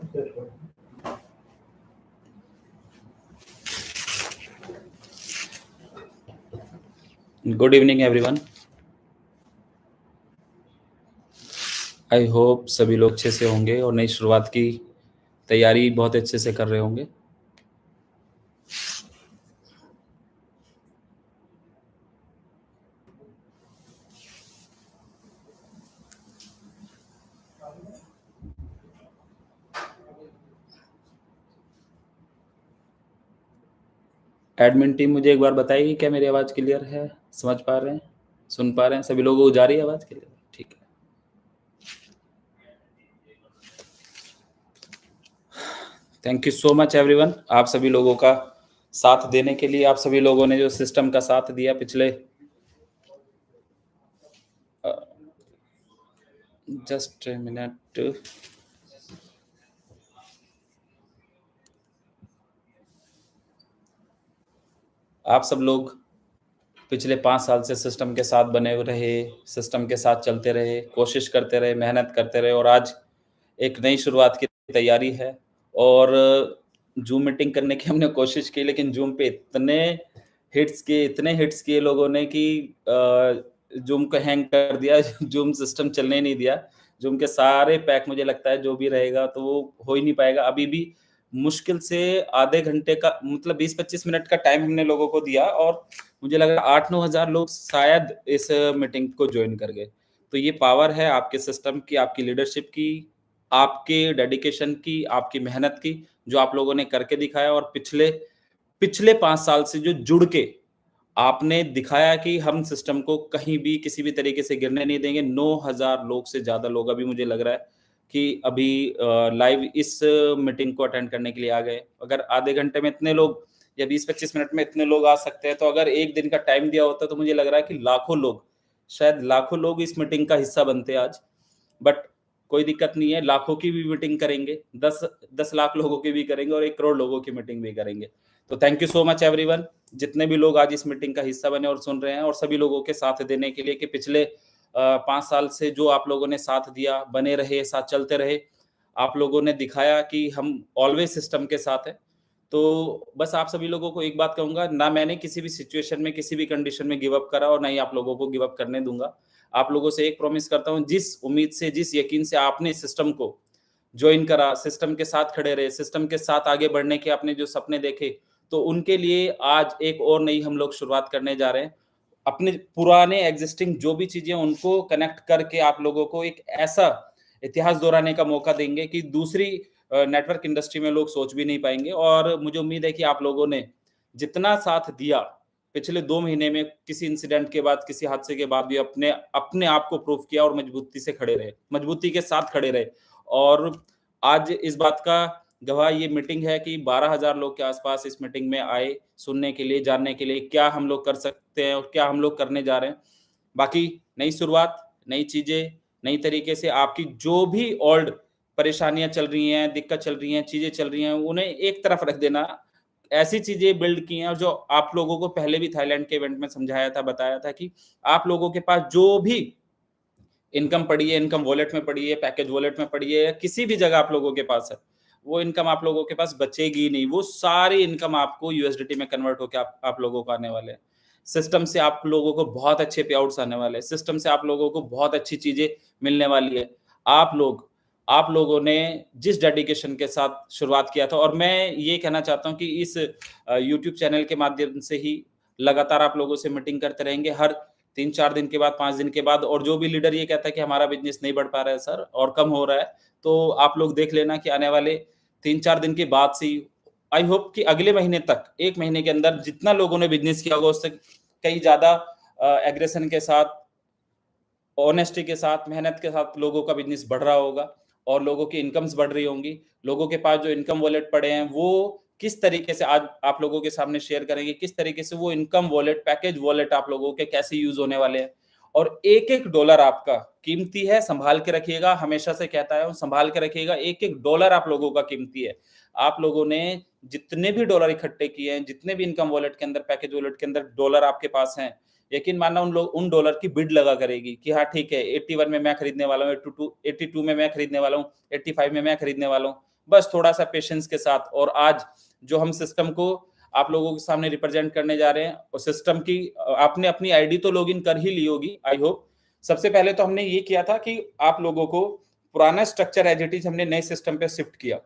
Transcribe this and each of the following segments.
Good evening everyone. I hope सभी लोग अच्छे से होंगे और नई शुरुआत की तैयारी बहुत अच्छे से कर रहे होंगे। एडमिन टीम मुझे एक बार बताएगी क्या मेरी आवाज़ क्लियर है, समझ पा रहे हैं, सुन पा रहे हैं सभी लोगों को? जा रही है आवाज़ क्लियर? ठीक है, thank you so much everyone. आप सभी लोगों का साथ देने के लिए, आप सभी लोगों ने जो सिस्टम का साथ दिया पिछले जस्ट ए मिनट, आप सब लोग पिछले 5 साल से सिस्टम के साथ बने हुए रहे, सिस्टम के साथ चलते रहे, कोशिश करते रहे, मेहनत करते रहे और आज एक नई शुरुआत की तैयारी है। और जूम मीटिंग करने की हमने कोशिश की, लेकिन जूम पे इतने हिट्स किए लोगों ने कि जूम को हैंग कर दिया। जूम सिस्टम चलने ही नहीं दिया। जूम के सारे पैक मुझे लगता है जो भी रहेगा तो वो हो ही नहीं पाएगा। अभी भी मुश्किल से आधे घंटे का मतलब 20-25 मिनट का टाइम हमने लोगों को दिया और मुझे लग रहा है 8-9 हज़ार लोग शायद इस मीटिंग को ज्वाइन कर गए। तो ये पावर है आपके सिस्टम की, आपकी लीडरशिप की, आपके डेडिकेशन की, आपकी मेहनत की, जो आप लोगों ने करके दिखाया। और पिछले पिछले 5 साल से जो जुड़ के आपने दिखाया कि हम सिस्टम को कहीं भी किसी भी तरीके से गिरने नहीं देंगे। 9,000 लोग से ज़्यादा लोग अभी मुझे लग रहा है कि अभी लाइव इस मीटिंग को अटेंड करने के लिए आ गए। अगर आधे घंटे में इतने लोग या 20-25 मिनट में इतने लोग आ सकते हैं, तो अगर एक दिन का टाइम दिया होता तो मुझे लग रहा है कि लाखों लोग, शायद लाखों लोग इस मीटिंग का हिस्सा बनते आज। बट कोई दिक्कत नहीं है, लाखों की भी मीटिंग करेंगे, 10 लाख लोगों की भी करेंगे और 1 करोड़ लोगों की मीटिंग भी करेंगे। तो thank you so much everyone, जितने भी लोग आज इस मीटिंग का हिस्सा बने और सुन रहे हैं, और सभी लोगों के साथ देने के लिए कि पिछले 5 साल से जो आप लोगों ने साथ दिया, बने रहे, साथ चलते रहे। आप लोगों ने दिखाया कि हम ऑलवेज सिस्टम के साथ हैं। तो बस आप सभी लोगों को एक बात कहूँगा, ना मैंने किसी भी सिचुएशन में, किसी भी कंडीशन में गिव अप करा और ना ही आप लोगों को गिव अप करने दूँगा। आप लोगों से एक प्रॉमिस करता हूँ, जिस उम्मीद से, जिस यकीन से आपने सिस्टम को जॉइन करा, सिस्टम के साथ खड़े रहे, सिस्टम के साथ आगे बढ़ने के आपने जो सपने देखे, तो उनके लिए आज एक और नई हम लोग शुरुआत करने जा रहे हैं। अपने पुराने एग्जिस्टिंग जो भी चीजें उनको कनेक्ट करके आप लोगों को एक ऐसा इतिहास दोहराने का मौका देंगे कि दूसरी नेटवर्क इंडस्ट्री में लोग सोच भी नहीं पाएंगे। और मुझे उम्मीद है कि आप लोगों ने जितना साथ दिया पिछले 2 महीने में, किसी इंसिडेंट के बाद, किसी हादसे के बाद भी अपने अपने आप को प्रूव किया और मजबूती से खड़े रहे, मजबूती के साथ खड़े रहे। और आज इस बात का गवाह ये मीटिंग है कि 12,000 लोग के आसपास इस मीटिंग में आए, सुनने के लिए, जानने के लिए क्या हम लोग कर सकते हैं और क्या हम लोग करने जा रहे हैं। बाकी नई शुरुआत, नई चीज़ें, नई तरीके से आपकी जो भी ओल्ड परेशानियाँ चल रही हैं, दिक्कत चल रही हैं, चीज़ें चल रही हैं, उन्हें एक तरफ रख देना। ऐसी चीज़ें बिल्ड की हैं और जो आप लोगों को पहले भी थाईलैंड के इवेंट में समझाया था, बताया था कि आप लोगों के पास जो भी इनकम पड़ी है, इनकम वॉलेट में पड़ी है, पैकेज वॉलेट में पड़ी है, या किसी भी जगह आप लोगों के पास है, वो इनकम आप लोगों के पास बचेगी नहीं। वो सारी इनकम आपको यूएसडीटी में कन्वर्ट होकर आप लोगों को आने वाले हैं। सिस्टम से आप लोगों को बहुत अच्छे पे आउट्स आने वाले हैं। सिस्टम से आप लोगों को बहुत अच्छी चीजें मिलने वाली है। आप लोगों ने जिस डेडिकेशन के साथ शुरुआत किया था, और मैं ये कहना चाहता हूँ कि इस यूट्यूब चैनल के माध्यम से ही लगातार आप लोगों से मीटिंग करते रहेंगे, हर 3-4 दिन के बाद, 5 दिन के बाद। और जो भी लीडर ये कहता है कि हमारा बिज़नेस नहीं बढ़ पा रहा है सर और कम हो रहा है, तो आप लोग देख लेना कि आने वाले 3-4 दिन के बाद से ही, आई होप कि अगले महीने तक, 1 महीने के अंदर जितना लोगों ने बिज़नेस किया होगा उससे कहीं ज़्यादा एग्रेशन के साथ, ऑनेस्टी के साथ, मेहनत के साथ लोगों का बिज़नेस बढ़ रहा होगा और लोगों की इनकम्स बढ़ रही होंगी। लोगों के पास जो इनकम वॉलेट पड़े हैं, वो किस तरीके से आज आप लोगों के सामने शेयर करेंगे, किस तरीके से वो इनकम वॉलेट, पैकेज वॉलेट आप लोगों के कैसे यूज़ होने वाले हैं। और एक-एक डॉलर आपका कीमती है, सँभाल के रखिएगा। हमेशा से कहता आया हूँ, सँभाल के रखिएगा। एक-एक डॉलर आप लोगों का कीमती है। आप लोगों ने जितने भी डॉलर इकट्ठे किए हैं, जितने भी इनकम वॉलेट के अंदर, पैकेज वॉलेट के अंदर डॉलर आपके पास हैं, यकीन मानना उन डॉलर की बिड लगा करेगी कि हाँ ठीक है, 81 में मैं खरीदने वाला हूँ, 82 में मैं खरीदने वाला हूँ, 85 में मैं खरीदने वाला हूँ। बस थोड़ा-सा पेशेंस के साथ। और आज जो हम सिस्टम को आप लोगों के सामने रिप्रेजेंट करने जा रहे हैं, और सिस्टम की आपने अपनी आईडी तो लॉगिन कर ही ली होगी, आई होप। सबसे पहले तो हमने ये किया था कि आप लोगों को पुराना स्ट्रक्चर एज़ इट इज़ हमने नए सिस्टम पे शिफ्ट किया,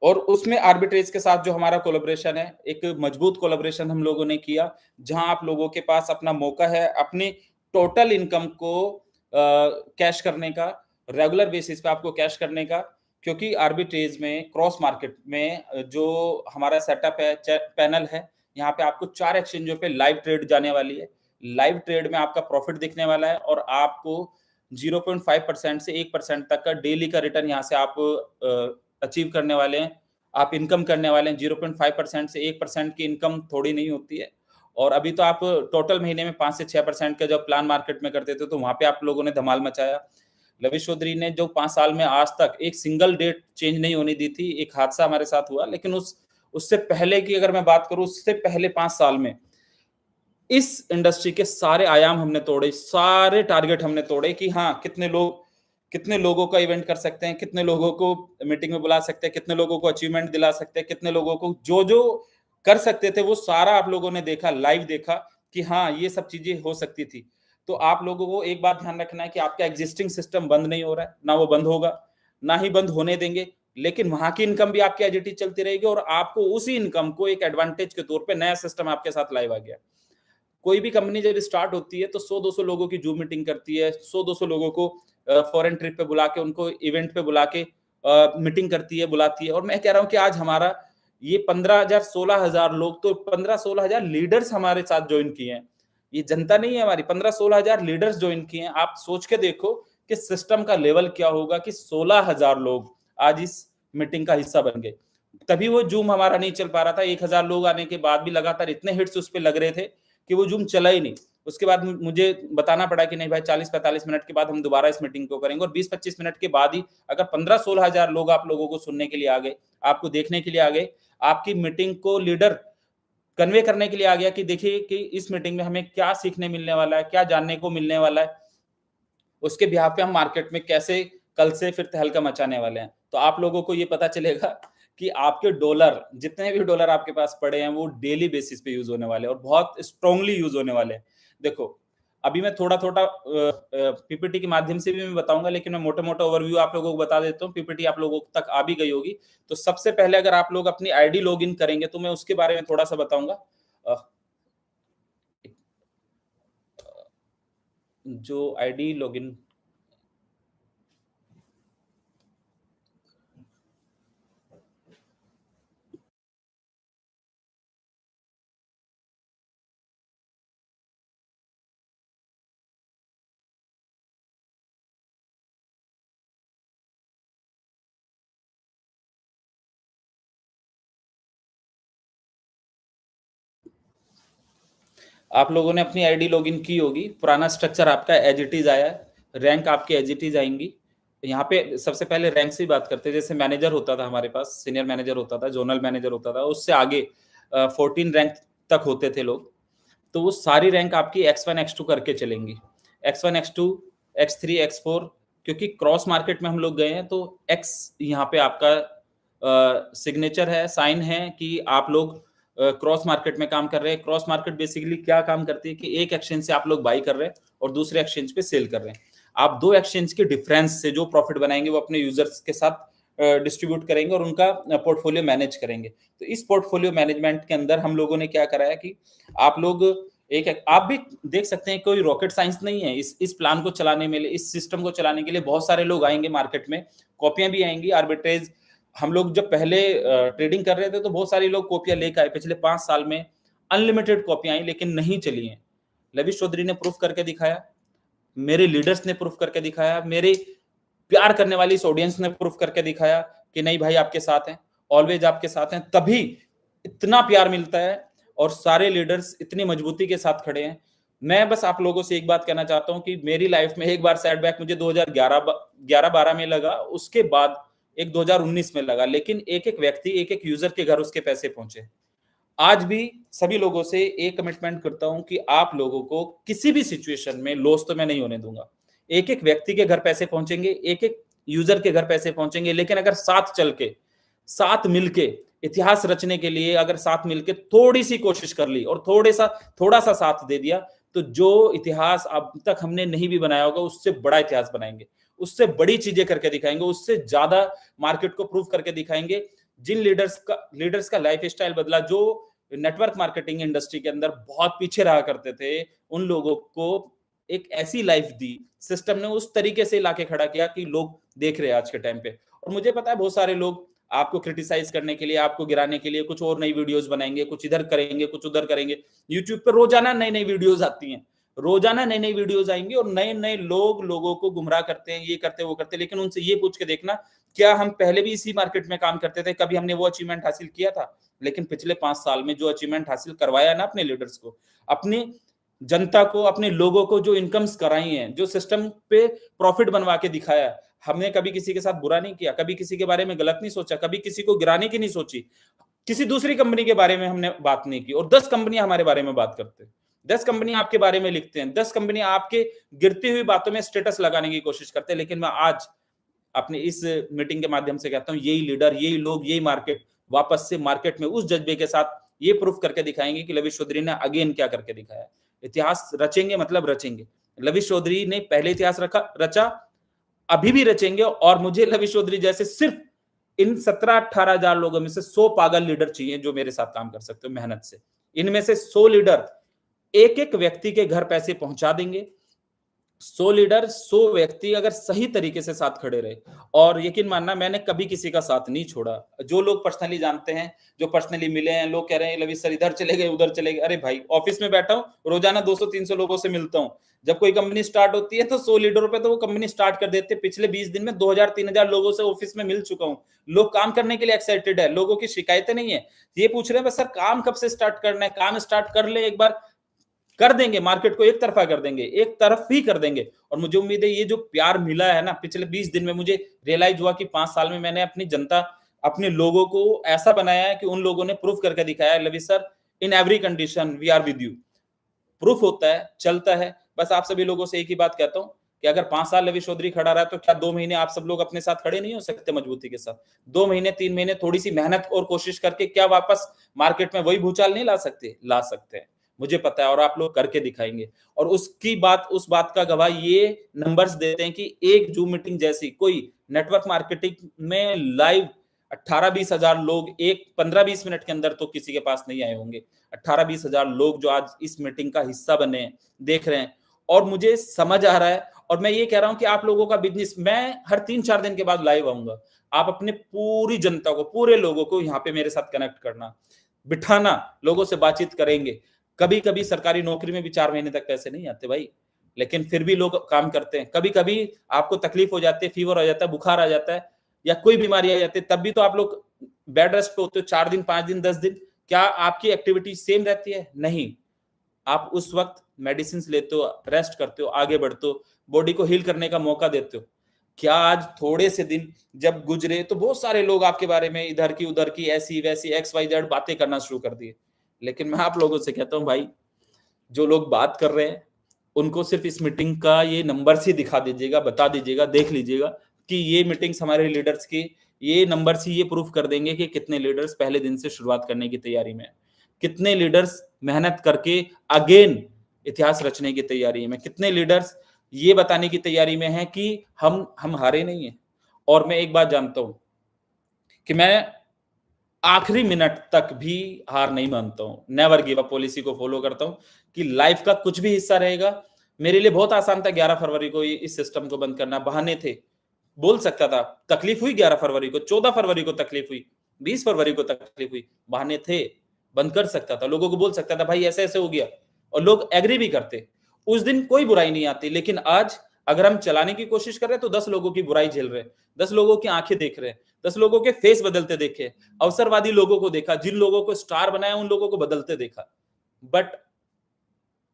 और उसमें आर्बिट्रेज के साथ जो हमारा कोलैबोरेशन है, एक मजबूत कोलैबोरेशन हम लोगों ने किया, जहां आप लोगों के पास अपना मौका है अपनी टोटल इनकम को कैश करने का, रेगुलर बेसिस पे आपको कैश करने का। क्योंकि आर्बिट्रेज में, क्रॉस मार्केट में जो हमारा सेटअप है, पैनल है, यहाँ पे आपको 4 एक्सचेंजों पे लाइव ट्रेड जाने वाली है। लाइव ट्रेड में आपका प्रॉफिट दिखने वाला है, और आपको 0.5% से 1% तक का डेली का रिटर्न यहाँ से आप अचीव करने वाले हैं। आप इनकम करने वाले हैं। 0.5% से 1% की इनकम थोड़ी नहीं होती है। और अभी तो आप टोटल महीने में 5 से 6% का जब प्लान मार्केट में करते थे, तो वहाँ पे आप लोगों ने धमाल मचाया। लविश चौधरी ने जो 5 साल में आज तक एक सिंगल डेट चेंज नहीं होने दी थी। एक हादसा हमारे साथ हुआ, लेकिन उससे पहले की अगर मैं बात करूँ, उससे पहले 5 साल में इस इंडस्ट्री के सारे आयाम हमने तोड़े, सारे टारगेट हमने तोड़े कि हाँ, कितने लोगों का इवेंट कर सकते हैं, कितने लोगों को मीटिंग में बुला सकते हैं, कितने लोगों को अचीवमेंट दिला सकते हैं, कितने लोगों को जो कर सकते थे वो सारा आप लोगों ने देखा, लाइव देखा कि हाँ, ये सब चीजें हो सकती थी। तो आप लोगों को एक बात ध्यान रखना है कि आपका एग्जिस्टिंग सिस्टम बंद नहीं हो रहा है, ना वो बंद होगा, ना ही बंद होने देंगे। लेकिन वहां की इनकम भी आपकी एज इट इज चलती रहेगी, और आपको उसी इनकम को एक एडवांटेज के तौर पे नया सिस्टम आपके साथ लाइव आ गया। कोई भी कंपनी जब स्टार्ट होती है तो 100-200 लोगों की जूम मीटिंग करती है, 100-200 लोगों को फॉरेन ट्रिप पे बुला के, उनको इवेंट पे बुला के मीटिंग करती है, बुलाती है। और मैं कह रहा हूँ कि आज हमारा ये 15,000 16,000 लोग, तो 15-16,000 लीडर्स हमारे साथ ज्वाइन किए हैं। ये जनता नहीं है हमारी, 15-16,000 लीडर्स ज्वाइन किए हैं। आप सोच के देखो कि सिस्टम का लेवल क्या होगा कि 16,000 लोग आज इस मीटिंग का हिस्सा बन गए। तभी वो जूम हमारा नहीं चल पा रहा था। 1,000 लोग आने के बाद भी लगातार इतने हिट्स उस पे लग रहे थे कि वो जूम चला ही नहीं। उसके बाद मुझे बताना पड़ा कि नहीं भाई, 40-45 मिनट के बाद हम दोबारा इस मीटिंग को करेंगे। और 20-25 मिनट के बाद ही अगर 15-16,000 लोग आप लोगों को सुनने के लिए आ गए, आपको देखने के लिए आ गए, आपकी मीटिंग को लीडर कन्वे करने के लिए आ गया कि देखिए कि इस मीटिंग में हमें क्या सीखने मिलने वाला है, क्या जानने को मिलने वाला है, उसके बिहाफ पे हम मार्केट में कैसे कल से फिर तहलका मचाने वाले हैं। तो आप लोगों को ये पता चलेगा कि आपके डॉलर, जितने भी डॉलर आपके पास पड़े हैं, वो डेली बेसिस पे यूज होने वाले हैं, और बहुत स्ट्रांगली यूज होने वाले हैं। देखो, अभी मैं थोड़ा-थोड़ा पीपीटी के माध्यम से भी मैं बताऊंगा, लेकिन मैं मोटा-मोटा ओवरव्यू आप लोगों को बता देता हूँ। पीपीटी आप लोगों तक आ भी गई होगी। तो सबसे पहले अगर आप लोग अपनी आईडी लॉगिन करेंगे, तो मैं उसके बारे में थोड़ा सा बताऊंगा। अ, जो आईडी लॉगिन, आप लोगों ने अपनी आईडी लॉगिन की होगी, पुराना स्ट्रक्चर आपका एज इट इज आया है, रैंक आपकी एज इट इज आएंगी। यहाँ पे सबसे पहले रैंक से ही बात करते हैं। जैसे मैनेजर होता था हमारे पास, सीनियर मैनेजर होता था, जोनल मैनेजर होता था, उससे आगे 14 रैंक तक होते थे लोग। तो वो सारी रैंक आपकी X1 X2 करके चलेंगी। X1 X2 X3 X4, क्योंकि क्रॉस मार्केट में हम लोग गए हैं, तो X यहाँ पे आपका सिग्नेचर है, साइन है कि आप लोग क्रॉस मार्केट में काम कर रहे हैं। क्रॉस मार्केट बेसिकली क्या काम करती है कि एक एक्सचेंज से आप लोग बाई कर रहे हैं और दूसरे एक्सचेंज पे सेल कर रहे हैं। आप दो एक्सचेंज के डिफरेंस से जो प्रॉफिट बनाएंगे, वो अपने यूजर्स के साथ डिस्ट्रीब्यूट करेंगे और उनका पोर्टफोलियो मैनेज करेंगे। तो इस पोर्टफोलियो मैनेजमेंट के अंदर हम लोगों ने क्या करा है कि आप लोग आप भी देख सकते हैं, कोई रॉकेट साइंस नहीं है इस प्लान को चलाने में, इस सिस्टम को चलाने के लिए बहुत सारे लोग आएंगे मार्केट में, कॉपियां भी आएंगी। आर्बिट्रेज हम लोग जब पहले ट्रेडिंग कर रहे थे, तो बहुत सारे लोग कॉपियां लेकर आए। पिछले 5 साल में अनलिमिटेड कॉपियां आई, लेकिन नहीं चली हैं। लविश चौधरी ने प्रूफ करके दिखाया, मेरे लीडर्स ने प्रूफ करके दिखाया, मेरे प्यार करने वाली इस ऑडियंस ने प्रूफ करके दिखाया कि नहीं भाई, आपके साथ हैं, ऑलवेज आपके साथ हैं। तभी इतना प्यार मिलता है और सारे लीडर्स इतनी मजबूती के साथ खड़े हैं। मैं बस आप लोगों से एक बात कहना चाहता हूं कि मेरी लाइफ में एक बार सेटबैक मुझे 2011-12 में लगा, उसके बाद एक 2019 में लगा, लेकिन एक एक व्यक्ति, एक एक यूजर के घर उसके पैसे पहुंचे। आज भी सभी लोगों से एक कमिटमेंट करता हूं कि आप लोगों को किसी भी सिचुएशन में लॉस तो मैं नहीं होने दूंगा। एक एक व्यक्ति के घर पैसे पहुंचेंगे, एक एक यूजर के घर पैसे पहुंचेंगे। लेकिन अगर साथ चल के, साथ मिलके इतिहास रचने के लिए अगर साथ मिलके थोड़ी सी कोशिश कर ली और थोड़ा सा साथ दे दिया, तो जो इतिहास अब तक हमने नहीं भी बनाया होगा उससे बड़ा इतिहास बनाएंगे, उससे बड़ी चीजें करके दिखाएंगे, उससे ज्यादा मार्केट को प्रूव करके दिखाएंगे। जिन लीडर्स का लाइफ स्टाइल बदला, जो नेटवर्क मार्केटिंग इंडस्ट्री के अंदर बहुत पीछे रहा करते थे, उन लोगों को एक ऐसी लाइफ दी सिस्टम ने, उस तरीके से लाके खड़ा किया कि लोग देख रहे हैं आज के टाइम पे। और मुझे पता है बहुत सारे लोग आपको क्रिटिसाइज करने के लिए, आपको गिराने के लिए कुछ और नई वीडियोस बनाएंगे, कुछ इधर करेंगे, कुछ उधर करेंगे। यूट्यूब पे रोजाना नई नई वीडियोस आती हैं, रोजाना नई नई वीडियोस आएंगी और नए नए लोगों को गुमराह करते हैं, ये करते वो करते। लेकिन उनसे ये पूछ के देखना, क्या हम पहले भी इसी मार्केट में काम करते थे, कभी हमने वो अचीवमेंट हासिल किया था? लेकिन पिछले 5 साल में जो अचीवमेंट हासिल करवाया ना अपने लीडर्स को, अपनी जनता को, अपने लोगों को जो इनकम्स कराई हैं, जो सिस्टम पे प्रॉफिट बनवा के दिखाया, हमने कभी किसी के साथ बुरा नहीं किया, कभी किसी के बारे में गलत नहीं सोचा, कभी किसी को गिराने की नहीं सोची, किसी दूसरी कंपनी के बारे में हमने बात नहीं की। और 10 कंपनियां हमारे बारे में बात करते हैं, 10 कंपनी आपके बारे में लिखते हैं, 10 कंपनी आपके गिरती हुई बातों में स्टेटस लगाने की कोशिश करते हैं। लेकिन मैं आज अपने इस मीटिंग के माध्यम से कहता हूं, यही लीडर, यही लोग, यही मार्केट वापस से मार्केट में उस जज्बे के साथ ये प्रूफ करके दिखाएंगे कि लविश चौधरी ने अगेन क्या करके दिखाया। इतिहास रचेंगे, मतलब रचेंगे। लविश चौधरी ने पहले इतिहास रचा, अभी भी रचेंगे। और मुझे लविश चौधरी जैसे सिर्फ इन 17-18 हजार लोगों में से 100 पागल लीडर चाहिए जो मेरे साथ काम कर सकते हो मेहनत से। इनमें से 100 लीडर एक एक व्यक्ति के घर पैसे पहुंचा देंगे। 100 लीडर, 100 व्यक्ति अगर सही तरीके से साथ खड़े रहे, और यकीन मानना मैंने कभी किसी का साथ नहीं छोड़ा। जो लोग पर्सनली जानते हैं, जो पर्सनली मिले हैं, लोग कह रहे हैं लविश सर इधर चले गए, उधर चले गए। अरे भाई, ऑफिस में बैठा हूं, रोजाना 200-300 लोगों से मिलता हूं। जब कोई कंपनी स्टार्ट होती है तो 100 लीडरों पे तो वो कंपनी स्टार्ट कर देते हैं। पिछले 20 दिन में 2000-3000 लोगों से ऑफिस में मिल चुका हूं। लोग काम करने के लिए एक्साइटेड है, लोगों की शिकायतें नहीं है। ये पूछ रहे हैं बस सर काम कब से स्टार्ट करना है, काम स्टार्ट कर ले एक बार, कर देंगे, मार्केट को एक तरफा कर देंगे, एक तरफ ही कर देंगे। और मुझे उम्मीद है ये जो प्यार मिला है ना पिछले 20 दिन में, मुझे रियलाइज हुआ कि 5 साल में मैंने अपनी जनता, अपने लोगों को ऐसा बनाया है कि उन लोगों ने प्रूफ करके दिखाया है, Lavish sir in every condition we are with you. Proof होता है, चलता है। बस आप सभी लोगों से एक ही बात कहता हूं कि अगर 5 साल लविश चौधरी खड़ा रहा तो क्या 2 महीने आप सब लोग अपने साथ खड़े नहीं हो सकते मजबूती के साथ? 2 महीने, 3 महीने थोड़ी सी मेहनत और कोशिश करके क्या वापस मार्केट में वही भूचाल नहीं ला सकते? ला सकते हैं, मुझे पता है, और आप लोग करके दिखाएंगे। और उस बात का गवाह ये नंबर्स देते हैं कि एक जूम मीटिंग जैसी कोई नेटवर्क मार्केटिंग में लाइव 18-20 हजार लोग एक 15-20 मिनट के अंदर तो किसी के पास नहीं आए होंगे। 18-20 हजार लोग जो आज इस मीटिंग का हिस्सा बने हैं, देख रहे हैं। और मुझे समझ आ रहा है, और मैं ये कह रहा हूं कि आप लोगों का बिजनेस, मैं हर 3-4 दिन के बाद लाइव आऊंगा। आप अपने पूरी जनता को, पूरे लोगों को यहाँ पे मेरे साथ कनेक्ट करना, बिठाना, लोगों से बातचीत करेंगे। कभी कभी सरकारी नौकरी में भी 4 महीने तक पैसे नहीं आते भाई, लेकिन फिर भी लोग काम करते हैं। कभी कभी आपको तकलीफ हो जाती है, फीवर हो जाता है, बुखार आ जाता है, या कोई बीमारी आ जाती है, तब भी तो आप लोग बेड रेस्ट पे होते हो 4 दिन, 5 दिन, 10 दिन। क्या आपकी एक्टिविटी सेम रहती है? नहीं। आप उस वक्त मेडिसिन लेते हो, रेस्ट करते हो, आगे बढ़ते हो, बॉडी को हील करने का मौका देते हो। क्या आज थोड़े से दिन जब गुजरे तो बहुत सारे लोग आपके बारे में इधर की उधर की, ऐसी वैसी XYZ बातें करना शुरू कर दिए। लेकिन मैं आप लोगों से कहता हूं भाई, जो लोग बात कर रहे हैं उनको सिर्फ इस मीटिंग का ये नंबर्स ही दिखा दीजिएगा, बता दीजिएगा, देख लीजिएगा कि ये मीटिंग्स हमारे लीडर्स की, ये नंबर्स ही ये प्रूफ कर देंगे कि कितने लीडर्स पहले दिन से शुरुआत करने की तैयारी में, कितने लीडर्स मेहनत करके अगेन इतिहास रचने की तैयारी में, कितने लीडर्स ये बताने की तैयारी में है कि हम हारे नहीं है। और मैं एक बात जानता हूं कि मैं आखिरी मिनट तक भी हार नहीं मानता हूं, नेवर गिव अप पॉलिसी को फॉलो करता हूं कि लाइफ का कुछ भी हिस्सा रहेगा। मेरे लिए बहुत आसान था 11 फरवरी को इस सिस्टम को बंद करना, बहाने थे, बोल सकता था, तकलीफ हुई 11 फरवरी को, 14 फरवरी को तकलीफ हुई, 20 फरवरी को तकलीफ हुई, बहाने थे, बंद कर सकता था, लोगों को बोल सकता था भाई ऐसे ऐसे हो गया, और लोग एग्री भी करते, उस दिन कोई बुराई नहीं आती। लेकिन आज अगर हम चलाने की कोशिश कर रहे हैं तो 10 लोगों की बुराई झेल रहे हैं, 10 लोगों की आंखें देख रहे हैं, 10 लोगों के फेस बदलते देखे, अवसरवादी लोगों को देखा, जिन लोगों को स्टार बनाया उन लोगों को बदलते देखा। बट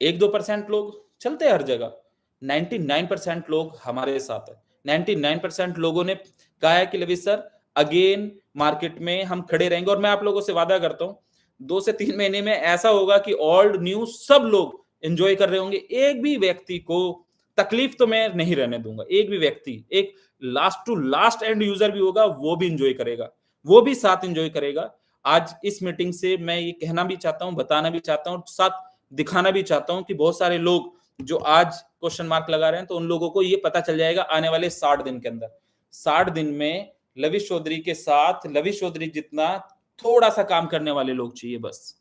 1-2% लोग चलते हैं हर जगह, 99% लोग हमारे साथ है। 99% लोगों ने कहा है कि लविश सर अगेन मार्केट में हम खड़े रहेंगे। और मैं आप लोगों से वादा करता हूं 2 से 3 महीने में ऐसा होगा कि ओल्ड न्यू सब लोग एंजॉय कर रहे होंगे, एक भी व्यक्ति को तकलीफ तो मैं नहीं रहने दूंगा। एक भी व्यक्ति, एक last to last end user भी होगा, वो भी इंजॉय करेगा, वो भी साथ इंजॉय करेगा। आज इस मीटिंग से मैं ये कहना भी चाहता हूं, बताना भी चाहता हूं, साथ दिखाना भी चाहता हूं कि बहुत सारे लोग जो आज क्वेश्चन मार्क लगा रहे हैं, तो उन लोगों को ये पता चल जाएगा आने वाले 60 दिन के अंदर। 60 दिन में लविश चौधरी के साथ लविश चौधरी जितना थोड़ा सा काम करने वाले लोग चाहिए बस।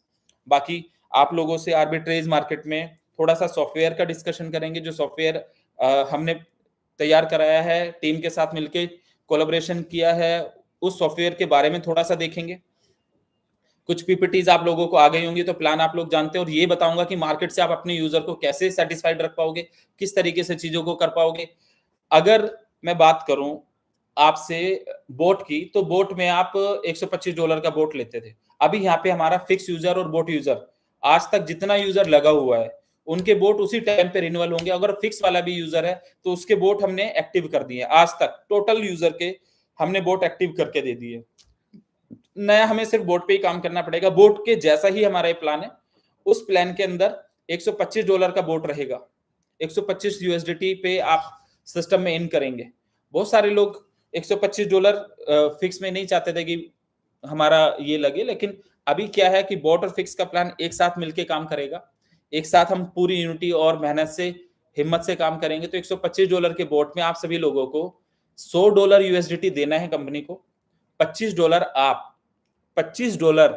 बाकी आप लोगों से आर्बिट्रेज मार्केट में थोड़ा सा सॉफ्टवेयर का डिस्कशन करेंगे। जो सॉफ्टवेयर हमने तैयार कराया है, टीम के साथ मिलकर कोलैबोरेशन किया है, उस सॉफ्टवेयर के बारे में थोड़ा सा देखेंगे। कुछ पीपीटीज आप लोगों को आ गई होंगी, तो प्लान आप लोग जानते हैं, और ये बताऊंगा कि मार्केट से आप अपने यूजर को कैसे सेटिस्फाइड रख पाओगे, किस तरीके से चीजों को कर पाओगे। अगर मैं बात करूं आपसे बोट की, तो बोट में आप $125 का बोट लेते थे। अभी यहाँ पे हमारा फिक्स यूजर और बोट यूजर, आज तक जितना यूजर लगा हुआ है उनके बोट उसी टाइम पे रिन्यूअल होंगे। अगर फिक्स वाला भी यूजर है तो उसके बोट हमने एक्टिव कर दिए। आज तक टोटल यूजर के हमने बोट एक्टिव करके दे दिए। नया हमें सिर्फ बोट पे ही काम करना पड़ेगा। बोट के जैसा ही हमारा प्लान है, उस प्लान के अंदर $125 का बोट रहेगा। 125 USDT पे आप सिस्टम में इन करेंगे। बहुत सारे लोग $125 फिक्स में नहीं चाहते थे कि हमारा ये लगे, लेकिन अभी क्या है कि बोट और फिक्स का प्लान एक साथ मिलके काम करेगा। एक साथ हम पूरी यूनिटी और मेहनत से, हिम्मत से काम करेंगे। तो $125 के बोट में आप सभी लोगों को $100 USDT देना है कंपनी को। $25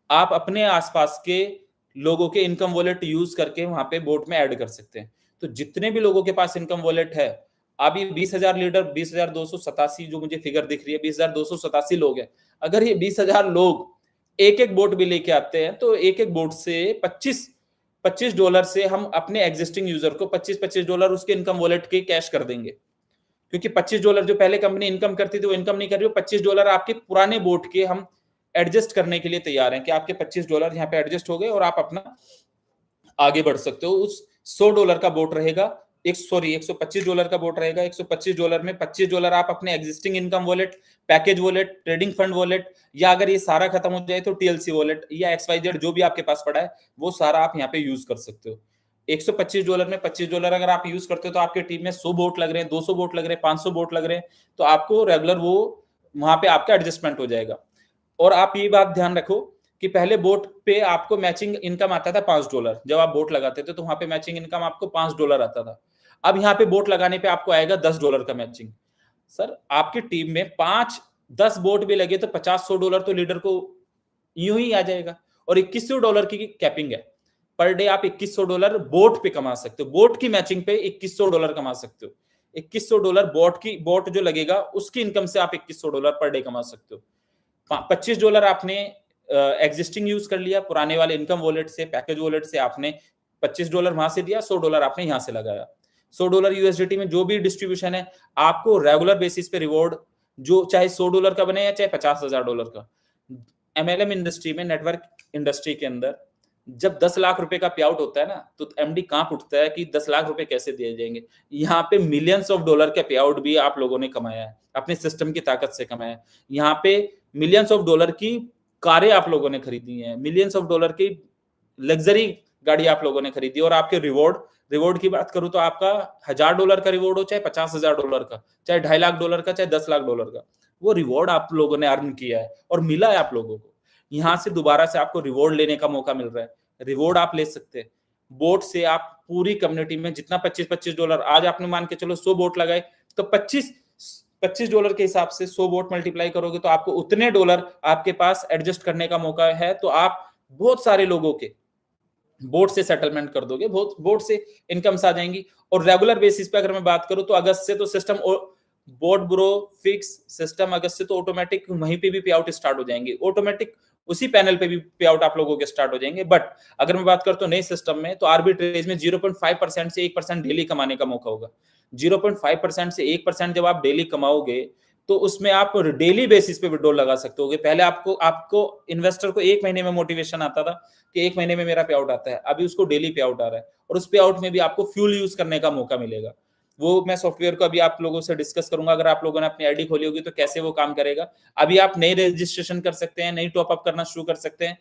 आप अपने आसपास के लोगों के इनकम वॉलेट यूज करके वहां पे बोट में ऐड कर सकते हैं। तो जितने भी लोगों के पास इनकम वॉलेट है, अभी 20,000 लीडर, 20,287 जो मुझे फिगर दिख रही है, 20,287 लोग हैं। अगर ये 20,000 लोग एक एक बोट भी लेके आते हैं, तो एक एक बोट से $25 से हम अपने एग्जिस्टिंग यूजर को $25 उसके इनकम वॉलेट के कैश कर देंगे। क्योंकि $25 जो पहले कंपनी इनकम करती थी वो इनकम नहीं कर रही। $25 आपके पुराने बोट के हम एडजस्ट करने के लिए तैयार हैं कि आपके $25 यहाँ पे एडजस्ट हो गए और आप अपना आगे बढ़ सकते हो। उस $100 का बोट रहेगा, $125 का बोट रहेगा। $125 में $25 आप अपने existing income wallet, package wallet, trading fund wallet, या अगर ये सारा खत्म हो जाए तो TLC वॉलेट या XYZ जो भी आपके पास पड़ा है, वो सारा आप यहाँ पे यूज कर सकते हो। $125 में $25 अगर आप यूज करते हो, तो आपके टीम में 100 बोट लग रहे हैं, 200 बोट लग रहे हैं, 500 बोट लग रहे हैं, तो आपको रेगुलर वो वहां पे आपका एडजस्टमेंट हो जाएगा। और आप ये बात ध्यान रखो कि पहले बोट पे आपको मैचिंग इनकम आता था $5। जब आप बोट लगाते थे तो वहां पे मैचिंग इनकम आपको $5 आता था। अब यहाँ पे बोट लगाने पे आपको आएगा $10 का मैचिंग। सर आपकी टीम में 5-10 बोट भी लगे तो $50-100 तो लीडर को यूं ही आ जाएगा। और $2100 की कैपिंग है। पर डे आप $2100 बोट पे कमा सकते हो। बोट की मैचिंग पे $2100 कमा सकते हो। $2100 बोट जो लगेगा उसकी इनकम से आप $2100 पर डे कमा सकते हो। $25 आपने एग्जिस्टिंग यूज कर लिया, पुराने वाले इनकम वॉलेट से, पैकेज वॉलेट से आपने $25 वहां से दिया, $100 आपने यहां से लगाया। $100 USDT में जो भी डिस्ट्रीब्यूशन है, आपको रेगुलर बेसिस पे रिवॉर्ड, जो चाहे $100 का बने या चाहे $50,000 का। MLM इंडस्ट्री में, नेटवर्क इंडस्ट्री के अंदर जब 10 लाख रुपए का पे आउट होता है ना, तो MD कांप उठता है कि 10 लाख रुपए कैसे दिए जाएंगे। यहाँ पे मिलियंस ऑफ डॉलर का पे आउट भी आप लोगों ने कमाया है, अपने सिस्टम की ताकत से कमाया है। यहाँ पे मिलियंस ऑफ डॉलर की कारें आप लोगों ने खरीदी हैं, मिलियंस ऑफ डॉलर की लग्जरी गाड़ी आप लोगों ने खरीदी। और आपके रिवॉर्ड की बात करूं तो आपका $1000 का रिवॉर्ड हो, चाहे $50,000 का, चाहे $2.5 लाख का, चाहे $10 लाख का, वो रिवॉर्ड आप लोगों ने अर्न किया है और मिला है आप लोगों को। यहां से दोबारा से आपको रिवॉर्ड लेने का मौका मिल रहा है। रिवॉर्ड आप ले सकते हैं बोट से। आप पूरी कम्युनिटी में जितना $25 आज आपने मान के चलो 100 बोट लगाए, तो $25 के हिसाब से 100 बोट मल्टीप्लाई करोगे तो आपको उतने डॉलर आपके पास एडजस्ट करने का मौका है। तो आप बहुत सारे लोगों के बोट से सेटलमेंट कर दोगे, बहुत बोट से इनकम्स आ जाएंगी। और रेगुलर बेसिस पे अगर मैं बात करूं तो अगस्त से तो सिस्टम बोट ब्रो फिक्स सिस्टम अगस्त से तो ऑटोमेटिक वहीं पे भी पे आउट स्टार्ट हो जाएंगे, ऑटोमेटिक उसी पैनल पे भी पे आउट आप लोगों के स्टार्ट हो जाएंगे। बट अगर मैं बात करता हूं नए सिस्टम में, तो आर्बिट्रेज में 0.5% से 1% डेली कमाने का मौका होगा। 0.5% से 1% जब आप डेली कमाओगे, तो उसमें आप डेली बेसिस पे विड्रॉल लगा सकते होगे। पहले आपको इन्वेस्टर को 1 महीने में मोटिवेशन आता था कि 1 महीने में मेरा पे आउट आता है, अभी उसको डेली पे आउट आ रहा है। और उस पे आउट में भी आपको फ्यूल यूज करने का मौका मिलेगा। वो मैं सॉफ्टवेयर को अभी आप लोगों से डिस्कस करूंगा। अगर आप लोगों ने अपनी आईडी खोली होगी तो कैसे वो काम करेगा। अभी आप नई रजिस्ट्रेशन कर सकते हैं, नई टॉपअप करना शुरू कर सकते हैं।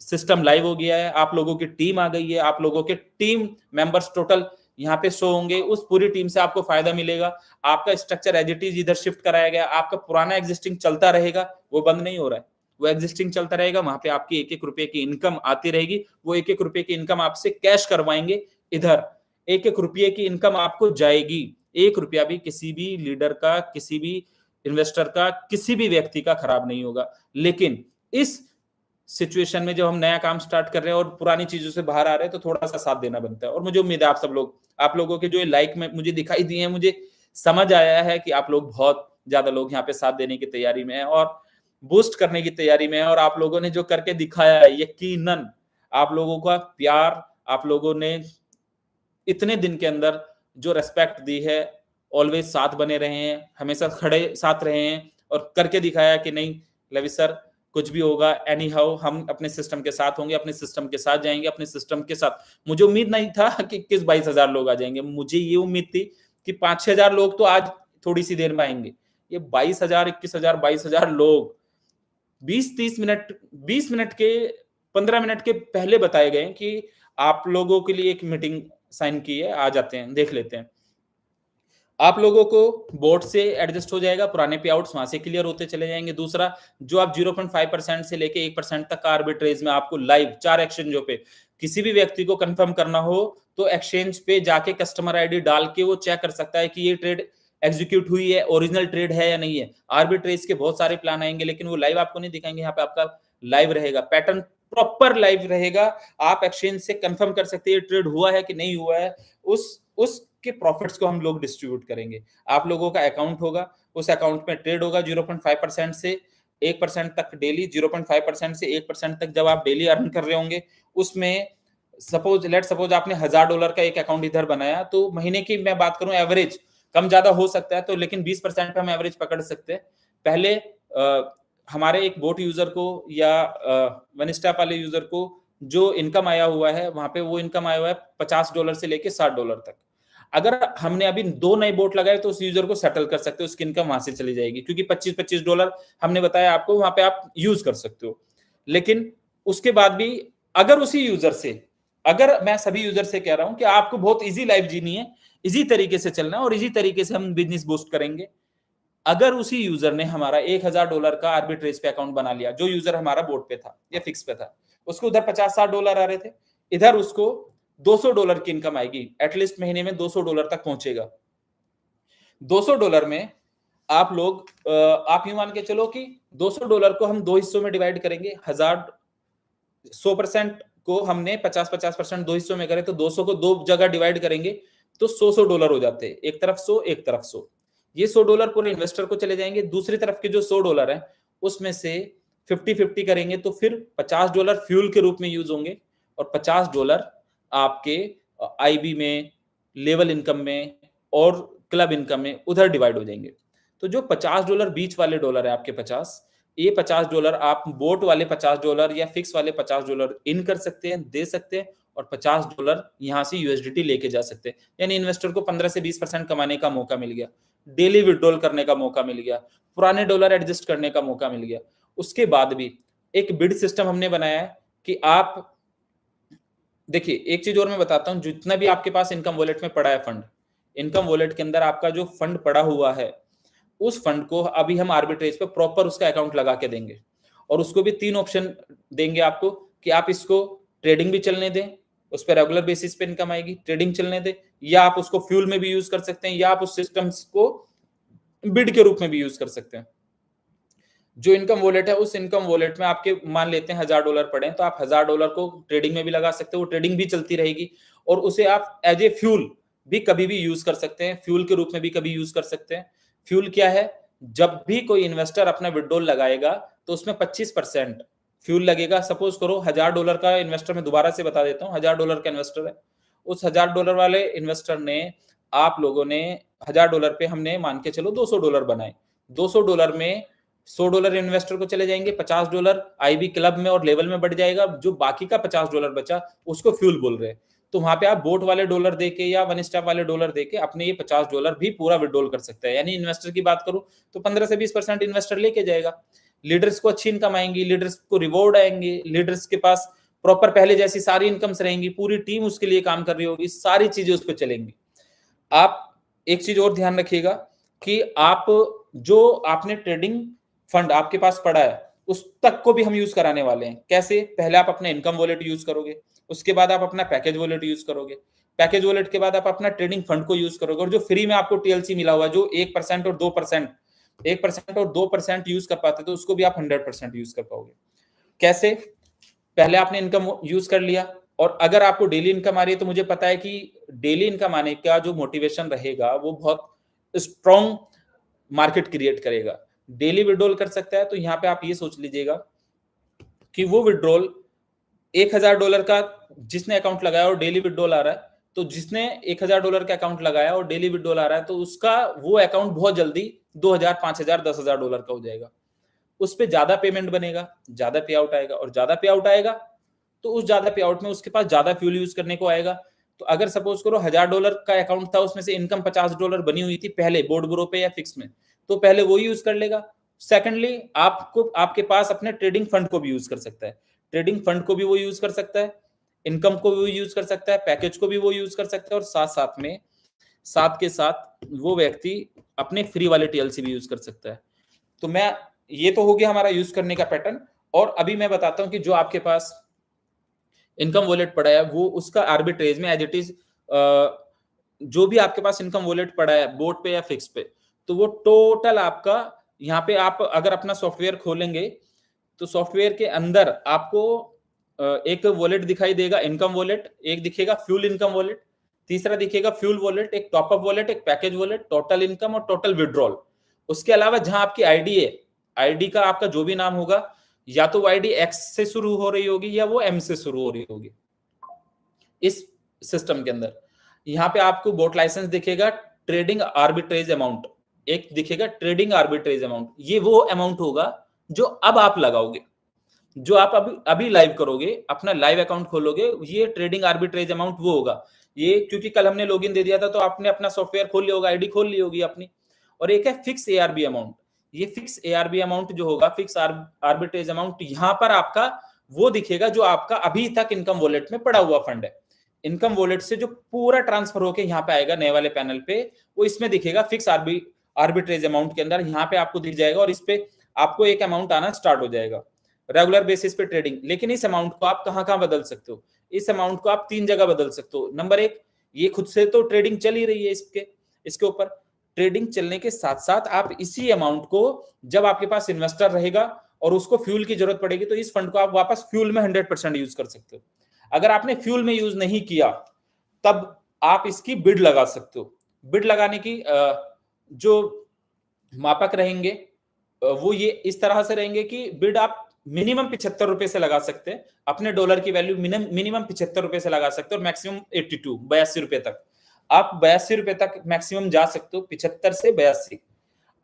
सिस्टम लाइव हो गया है, आप लोगों की टीम आ गई है, आप लोगों के टीम मेंबर्स टोटल यहाँ पे शो होंगे, उस पूरी टीम से आपको फायदा मिलेगा। आपका स्ट्रक्चर एज इट इज इधर शिफ्ट कराया गया, आपका पुराना एग्जिस्टिंग चलता रहेगा, वो बंद नहीं हो रहा है, वो एग्जिस्टिंग चलता रहेगा। वहां पे आपकी एक एक रुपए की इनकम आती रहेगी, वो एक एक रुपए की इनकम आपसे कैश करवाएंगे, इधर एक एक रुपये की इनकम आपको जाएगी। एक रुपया भी किसी भी लीडर का, किसी भी इन्वेस्टर का, किसी भी व्यक्ति का खराब नहीं होगा। लेकिन इस सिचुएशन में जब हम नया काम स्टार्ट कर रहे हैं और पुरानी चीजों से बाहर आ रहे हैं, तो थोड़ा सा साथ देना बनता है। और मुझे उम्मीद है आप सब लोग, आप लोगों के जो ये लाइक में मुझे दिखाई दिए हैं, मुझे समझ आया है कि आप लोग बहुत ज्यादा लोग यहाँ पे साथ देने की तैयारी में है और बूस्ट करने की तैयारी में है। और आप लोगों ने जो करके दिखाया है, यकीनन आप लोगों का प्यार, आप लोगों ने इतने दिन के अंदर जो रेस्पेक्ट दी है, ऑलवेज साथ बने रहे हैं, हमेशा खड़े साथ रहे हैं और करके दिखाया कि नहीं लवी सर, कुछ भी होगा एनी हाउ हम अपने सिस्टम के साथ होंगे, अपने सिस्टम के साथ जाएंगे, अपने सिस्टम के साथ। मुझे उम्मीद नहीं था कि 21-22 हजार लोग आ जाएंगे, मुझे ये उम्मीद थी कि 5-6 हजार लोग तो आज थोड़ी सी देर में आएंगे। ये 22 हजार, 21 हजार, 22 हजार लोग 20-30 मिनट, 20 मिनट के, 15 मिनट के पहले बताए गए कि आप लोगों के लिए एक मीटिंग साइन की है, आ जाते हैं, देख लेते हैं। आप लोगों को बोर्ड से एडजस्ट हो जाएगा, पुराने पे आउट्स वहां से क्लियर होते चले जाएंगे। दूसरा, जो आप 0.5% से लेके 1% तक का आर्बिट्रेज में आपको लाइव 4 एक्सचेंजों पे किसी भी व्यक्ति को कंफर्म करना हो, तो एक्सचेंज पे जाके कस्टमर आईडी डाल के वो चेक कर सकता है कि ये ट्रेड एग्जीक्यूट हुई है, ओरिजिनल ट्रेड है या नहीं है। आर्बिट्रेज के बहुत सारे प्लान आएंगे, लेकिन वो लाइव आपको नहीं दिखाएंगे। यहाँ पे आपका लाइव रहेगा, पैटर्न प्रॉपर लाइव रहेगा। आप एक्सचेंज से कंफर्म कर सकते हैं ये ट्रेड हुआ है कि नहीं हुआ है। उसके प्रॉफिट्स को हम लोग डिस्ट्रीब्यूट करेंगे। आप लोगों का अकाउंट होगा, उस अकाउंट में ट्रेड होगा 0.5% से 1% तक डेली, 0.5% से 1% तक जब आप डेली अर्न कर रहे होंगे, उसमें सपोज आपने $1000 का एक अकाउंट इधर बनाया, तो महीने की मैं बात करूं एवरेज, कम ज्यादा हो सकता है तो, लेकिन 20% पे हम एवरेज पकड़ सकते हैं। पहले हमारे एक बोट यूजर को या वन स्टॉप वाले यूजर को जो इनकम आया हुआ है, वहां पे वो इनकम आया हुआ है $50 से लेके $60 तक। अगर हमने अभी 2 नए बोट लगाए तो उस यूजर को सेटल कर सकते हो, उसकी इनकम वहां से चली जाएगी, क्योंकि $25-25 हमने बताया आपको, वहां पे आप यूज कर सकते हो। लेकिन उसके बाद भी अगर उसी यूजर से, अगर मैं सभी यूजर से कह रहा हूं कि आपको बहुत इजी लाइफ जीनी है, इजी तरीके से चलना है और इजी तरीके से हम बिजनेस बूस्ट करेंगे। अगर उसी यूजर ने हमारा $1000 का आर्बिट्रेज पे अकाउंट बना लिया, जो यूजर हमारा बोर्ड पे था या फिक्स पे था, उसको उधर $50-60 आ रहे थे, इधर उसको $200 की इनकम आएगी, एटलीस्ट महीने में $200 तक पहुंचेगा। $200 में आप लोग आप यूं मान के चलो कि $200 को हम 2 हिस्सों में डिवाइड करेंगे। 100% को हमने 50-50% 2 हिस्सों में करें, तो 200 को 2 जगह डिवाइड करेंगे तो $100 हो जाते हैं, एक तरफ 100, एक तरफ 100। ये $100 पूरे इन्वेस्टर को चले जाएंगे। दूसरी तरफ के जो $100 है, उसमें से 50-50 करेंगे तो फिर $50 फ्यूल के रूप में यूज होंगे और $50 आपके आईबी में, लेवल इनकम में और क्लब इनकम में उधर डिवाइड हो जाएंगे। तो जो $50 बीच वाले डॉलर है आपके 50, ये $50 आप बोट वाले $50 या फिक्स वाले $50 इन कर सकते हैं, दे सकते हैं और $50 यहां से यूएसडीटी लेके जा सकते हैं। यानी इन्वेस्टर को 15 से 20% कमाने का मौका मिल गया, डेली विड्रॉल करने का मौका मिल गया, पुराने डॉलर एडजस्ट करने का मौका मिल गया। उसके बाद भी एक बिड सिस्टम हमने बनाया है कि आप देखिए, एक चीज और मैं बताता हूं, जितना भी आपके पास इनकम वॉलेट में पड़ा है फंड, इनकम वॉलेट के अंदर आपका जो फंड पड़ा हुआ है, उस फंड को अभी हम आर्बिट्रेज पे प्रॉपर उसका अकाउंट लगा के देंगे और उसको भी 3 ऑप्शन देंगे आपको कि आप इसको ट्रेडिंग भी चलने दें, उस पर रेगुलर बेसिस पे इनकम आएगी, ट्रेडिंग चलने दें, या आप उसको फ्यूल में भी यूज कर सकते हैं, या आप उस सिस्टम्स को बिड के रूप में भी यूज कर सकते हैं। जो इनकम वॉलेट है, उस इनकम वॉलेट में आपके मान लेते हैं $1000 पड़े, तो आप $1000 को ट्रेडिंग में भी लगा सकते हो, वो ट्रेडिंग भी चलती रहेगी और उसे आप एज ए फ्यूल भी कभी भी यूज कर सकते हैं, फ्यूल के रूप में भी कभी यूज कर सकते हैं। फ्यूल क्या है? जब भी कोई इन्वेस्टर अपना विड्रॉल लगाएगा तो उसमें 25% फ्यूल लगेगा। सपोज करो $1000 का इन्वेस्टर, मैं दोबारा से बता देता हूँ, $1000 का इन्वेस्टर है, उस $1000 वाले इन्वेस्टर ने, आप लोगों ने $1000 पे हमने मान के चलो $200 बनाए, $200 में $100 इन्वेस्टर को चले जाएंगे, $50 आईबी क्लब में और लेवल में बढ़ जाएगा, जो बाकी का $50 बचा उसको फ्यूल बोल रहे हैं। तो वहां पे आप बोट वाले डॉलर देके या वन स्टॉप वाले डॉलर देके अपने ये $50 भी पूरा विड्रॉल कर सकते हैं। यानी इन्वेस्टर की बात करूं तो 15 से 20% इन्वेस्टर लेके जाएगा। लीडर्स को अच्छी इनकम आएंगी, लीडर्स को रिवॉर्ड आएंगे, लीडर्स के पास प्रॉपर पहले जैसी सारी इनकम्स रहेंगी, पूरी टीम उसके लिए काम कर रही होगी, सारी चीजें उस पर चलेंगी। आप एक चीज और ध्यान रखिएगा कि आप जो आपने ट्रेडिंग फंड आपके पास पड़ा है उस तक को भी हम यूज कराने वाले हैं। कैसे? पहले आप अपना इनकम वॉलेट यूज करोगे, उसके बाद आप अपना पैकेज वॉलेट यूज करोगे, पैकेज वॉलेट के बाद आप अपना ट्रेडिंग फंड को यूज करोगे, और जो फ्री में आपको टीएलसी मिला हुआ है जो 1% और 2%, 1% और 2% यूज कर पाते तो उसको भी आप 100% यूज कर पाओगे। कैसे? पहले आपने इनकम यूज कर लिया, और अगर आपको डेली इनकम आ रही है तो मुझे पता है कि डेली इनकम आने का जो मोटिवेशन रहेगा वो बहुत स्ट्रॉन्ग मार्केट क्रिएट करेगा। डेली विड्रॉल कर सकता है, तो यहाँ पे आप ये सोच लीजिएगा कि वो विड्रॉल $1000 का जिसने अकाउंट लगाया और डेली विड्रॉल आ रहा है, तो जिसने $1000 का अकाउंट लगाया और डेली विड्रॉल आ रहा है तो उसका वो अकाउंट बहुत जल्दी 2000, 5000, $10,000 का हो जाएगा। उस पे ज्यादा पेमेंट बनेगा, ज्यादा पे आउट आएगा, और ज्यादा पे आउट आएगा तो उस ज्यादा पे आउट में उसके पास ज्यादा फ्यूल यूज करने को आएगा। तो अगर सपोज करो $1000 का अकाउंट था, उसमें से इनकम $50 बनी हुई थी पहले बोर्ड ब्रो पे या फिक्स में, तो पहले वो यूज कर लेगा। सेकेंडली आपको आपके पास अपने ट्रेडिंग फंड को भी यूज कर सकता है, ट्रेडिंग फंड को भी वो यूज कर सकता है, इनकम को भी वो यूज कर सकता है, पैकेज को भी वो यूज कर सकता है, और साथ साथ में साथ के साथ वो व्यक्ति अपने फ्री वाले टीएलसी भी यूज कर सकता है। तो मैं ये तो हो गया हमारा यूज करने का पैटर्न। और अभी मैं बताता हूं कि जो आपके पास इनकम वॉलेट पड़ा है वो उसका आर्बिट्रेज में एज इट इज जो भी आपके पास इनकम वॉलेट पड़ा है बोर्ड पे या फिक्स पे, तो वो टोटल आपका यहाँ पे आप अगर अपना सॉफ्टवेयर खोलेंगे तो सॉफ्टवेयर के अंदर आपको एक वॉलेट दिखाई देगा, इनकम वॉलेट, एक दिखेगा फ्यूल इनकम वॉलेट, तीसरा दिखेगा फ्यूल वॉलेट, एक टॉपअप वॉलेट, एक पैकेज वॉलेट, टोटल इनकम और टोटल विड्रॉल। उसके अलावा जहां आपकी आईडी है, आईडी का आपका जो भी नाम होगा, या तो वो आईडी एक्स से शुरू हो रही होगी या वो एम से शुरू हो रही होगी। इस सिस्टम के अंदर यहाँ पे आपको बोट लाइसेंस दिखेगा, ट्रेडिंग आर्बिट्रेज अमाउंट एक दिखेगा, ट्रेडिंग आर्बिट्रेज अमाउंट, ये वो अमाउंट होगा जो अब आप लगाओगे, जो आप अभी अभी लाइव करोगे, अपना लाइव अकाउंट खोलोगे, ये ट्रेडिंग आर्बिट्रेज अमाउंट वो होगा। ये क्योंकि कल हमने लॉगिन दे दिया था तो आपने अपना सॉफ्टवेयर खोल लिया होगा, आईडी खोल ली होगी अपनी। और एक है फिक्स एआरबी अमाउंट, ये फिक्स एआरबी अमाउंट जो होगा, फिक्स आर्बिट्रेज अमाउंट, यहाँ पर आपका वो दिखेगा जो आपका अभी तक इनकम वॉलेट में पड़ा हुआ फंड है। इनकम वॉलेट से जो पूरा ट्रांसफर होके यहाँ पे आएगा नए वाले पैनल पे, वो इसमें दिखेगा फिक्स आर्बिट्रेज अमाउंट के अंदर, यहाँ पे आपको दिख जाएगा, और इस पे आपको एक अमाउंट आना स्टार्ट हो जाएगा रेगुलर बेसिस पे ट्रेडिंग। लेकिन इस अमाउंट को आप कहां बदल सकते हो? इस अमाउंट को आप 3 जगह बदल सकते हो। नंबर 1, ये खुद से तो ट्रेडिंग चल ही रही है इसके ऊपर, ट्रेडिंग चलने के साथ साथ आप इसी अमाउंट को जब आपके पास इन्वेस्टर रहेगा और उसको फ्यूल की जरूरत पड़ेगी तो इस फंड को आप वापस फ्यूल में 100% यूज कर सकते हो। अगर आपने फ्यूल में यूज नहीं किया तब आप इसकी बिड लगा सकते हो। बिड लगाने की जो मापक रहेंगे वो ये इस तरह से रहेंगे कि बिड आप मिनिमम ₹75 से लगा सकते हैं, अपने डॉलर की वैल्यू मिनिमम ₹75 से लगा सकते हैं, और मैक्सिमम 82 रुपए तक आप ₹82 तक मैक्सिमम जा सकते हो, 75 से 82।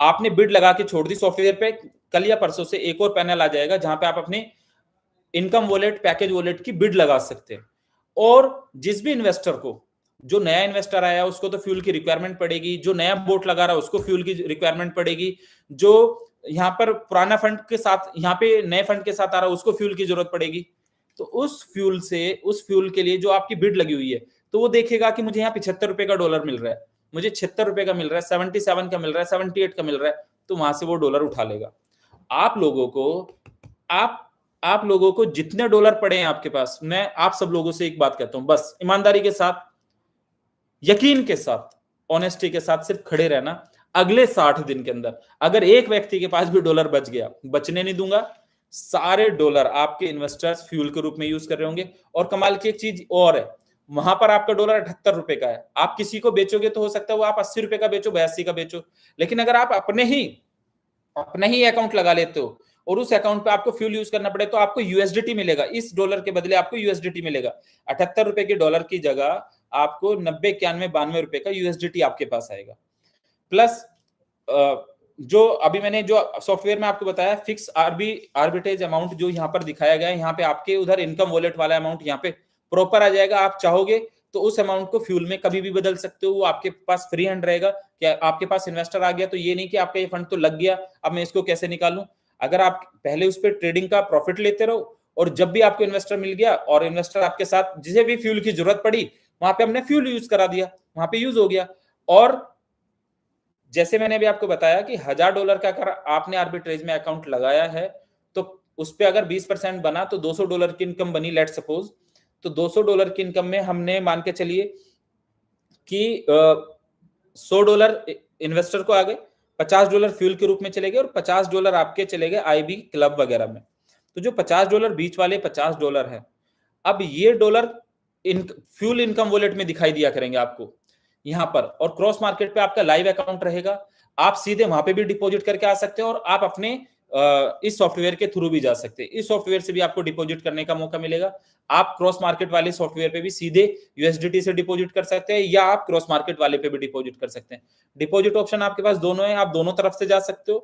आपने बिड लगा के छोड़ दी, सॉफ्टवेयर पे कल या परसों से एक और पैनल आ जाएगा जहां पे आप अपने इनकम वॉलेट, पैकेज वॉलेट की बिड लगा सकते हैं। और जिस भी इन्वेस्टर को, जो नया इन्वेस्टर आया उसको तो फ्यूल की रिक्वायरमेंट पड़ेगी, जो नया बोट लगा रहा है उसको फ्यूल की रिक्वायरमेंट पड़ेगी, जो यहाँ पर पुराना फंड के साथ, यहाँ पे नए फंड के साथ आ रहा है उसको फ्यूल की जरूरत पड़ेगी। तो उस फ्यूल के लिए जो आपकी बिड लगी हुई है, तो वो देखेगा कि मुझे यहाँ ₹75 का डॉलर मिल रहा है, मुझे ₹76 का मिल रहा है, 77 का मिल रहा है, 78 का मिल रहा है, तो वहां से वो डॉलर उठा लेगा। आप लोगों को जितने डॉलर पड़े हैं आपके पास, मैं आप सब लोगों से एक बात कहता हूं, बस ईमानदारी के साथ, यकीन के साथ, ऑनेस्टी के साथ सिर्फ खड़े रहना। अगले 60 दिन के अंदर अगर एक व्यक्ति के पास भी डॉलर बच गया, बचने नहीं दूंगा, सारे डॉलर आपके इन्वेस्टर्स फ्यूल के रूप में यूज कर रहे होंगे। और कमाल की एक चीज और है, वहां पर आपका डॉलर ₹78 का है, आप किसी को बेचोगे तो हो सकता है वो आप ₹80 का बेचो, 82 का बेचो। लेकिन अगर आप अपने ही अकाउंट लगा लेते हो और उस अकाउंट पे आपको फ्यूल यूज करना पड़े तो आपको यूएसडीटी मिलेगा, इस डॉलर के बदले आपको यूएसडीटी मिलेगा। ₹78 के डॉलर की जगह आपको 90, 91, ₹92 का यूएसडीटी आपके पास आएगा। प्लस जो अभी मैंने जो सॉफ्टवेयर में आपको बताया, फिक्स आर्बिट्रेज अमाउंट जो यहाँ पर दिखाया गया है, यहाँ पे आपके उधर इनकम वॉलेट वाला अमाउंट यहाँ पे प्रॉपर आ जाएगा। आप चाहोगे तो उस अमाउंट को फ्यूल में कभी भी बदल सकते हो, वो आपके पास फ्री हैंड रहेगा। क्या आपके पास इन्वेस्टर आ गया तो ये नहीं कि आपका ये फंड तो लग गया, अब मैं इसको कैसे निकालूं। अगर आप पहले उस पर ट्रेडिंग का प्रॉफिट लेते रहो और जब भी आपको इन्वेस्टर मिल गया और इन्वेस्टर आपके साथ जिसे भी फ्यूल की जरूरत पड़ी वहां पे हमने फ्यूल यूज करा दिया, वहां पे यूज हो गया। और जैसे मैंने अभी आपको बताया कि $1000 का अगर आपने आर्बिट्रेज में अकाउंट लगाया है तो उस पे अगर 20% बना तो $200 की इनकम बनी, लेट सपोज। तो $200 की इनकम में हमने मान के चलिए कि $100 इन्वेस्टर को आ गए, $50 फ्यूल के रूप में चले गए और $50 आपके चले गए आईबी क्लब वगैरह में। तो जो $50 बीच वाले $50 है, अब ये डॉलर फ्यूल इनकम वॉलेट में दिखाई दिया करेंगे आपको यहां पर, और क्रॉस मार्केट पे आपका लाइव अकाउंट रहेगा। आप सीधे वहां पे भी डिपॉजिट करके आ सकते हो और आप अपने इस सॉफ्टवेयर के थ्रू भी जा सकते हैं। इस सॉफ्टवेयर से भी आपको डिपॉजिट करने का मौका मिलेगा। आप क्रॉस मार्केट वाले सॉफ्टवेयर पे भी सीधे यूएसडीटी से डिपॉजिट कर सकते हैं या आप क्रॉस मार्केट वाले पे भी डिपॉजिट कर सकते हैं। डिपॉजिट ऑप्शन आपके पास दोनों है, आप दोनों तरफ से जा सकते हो।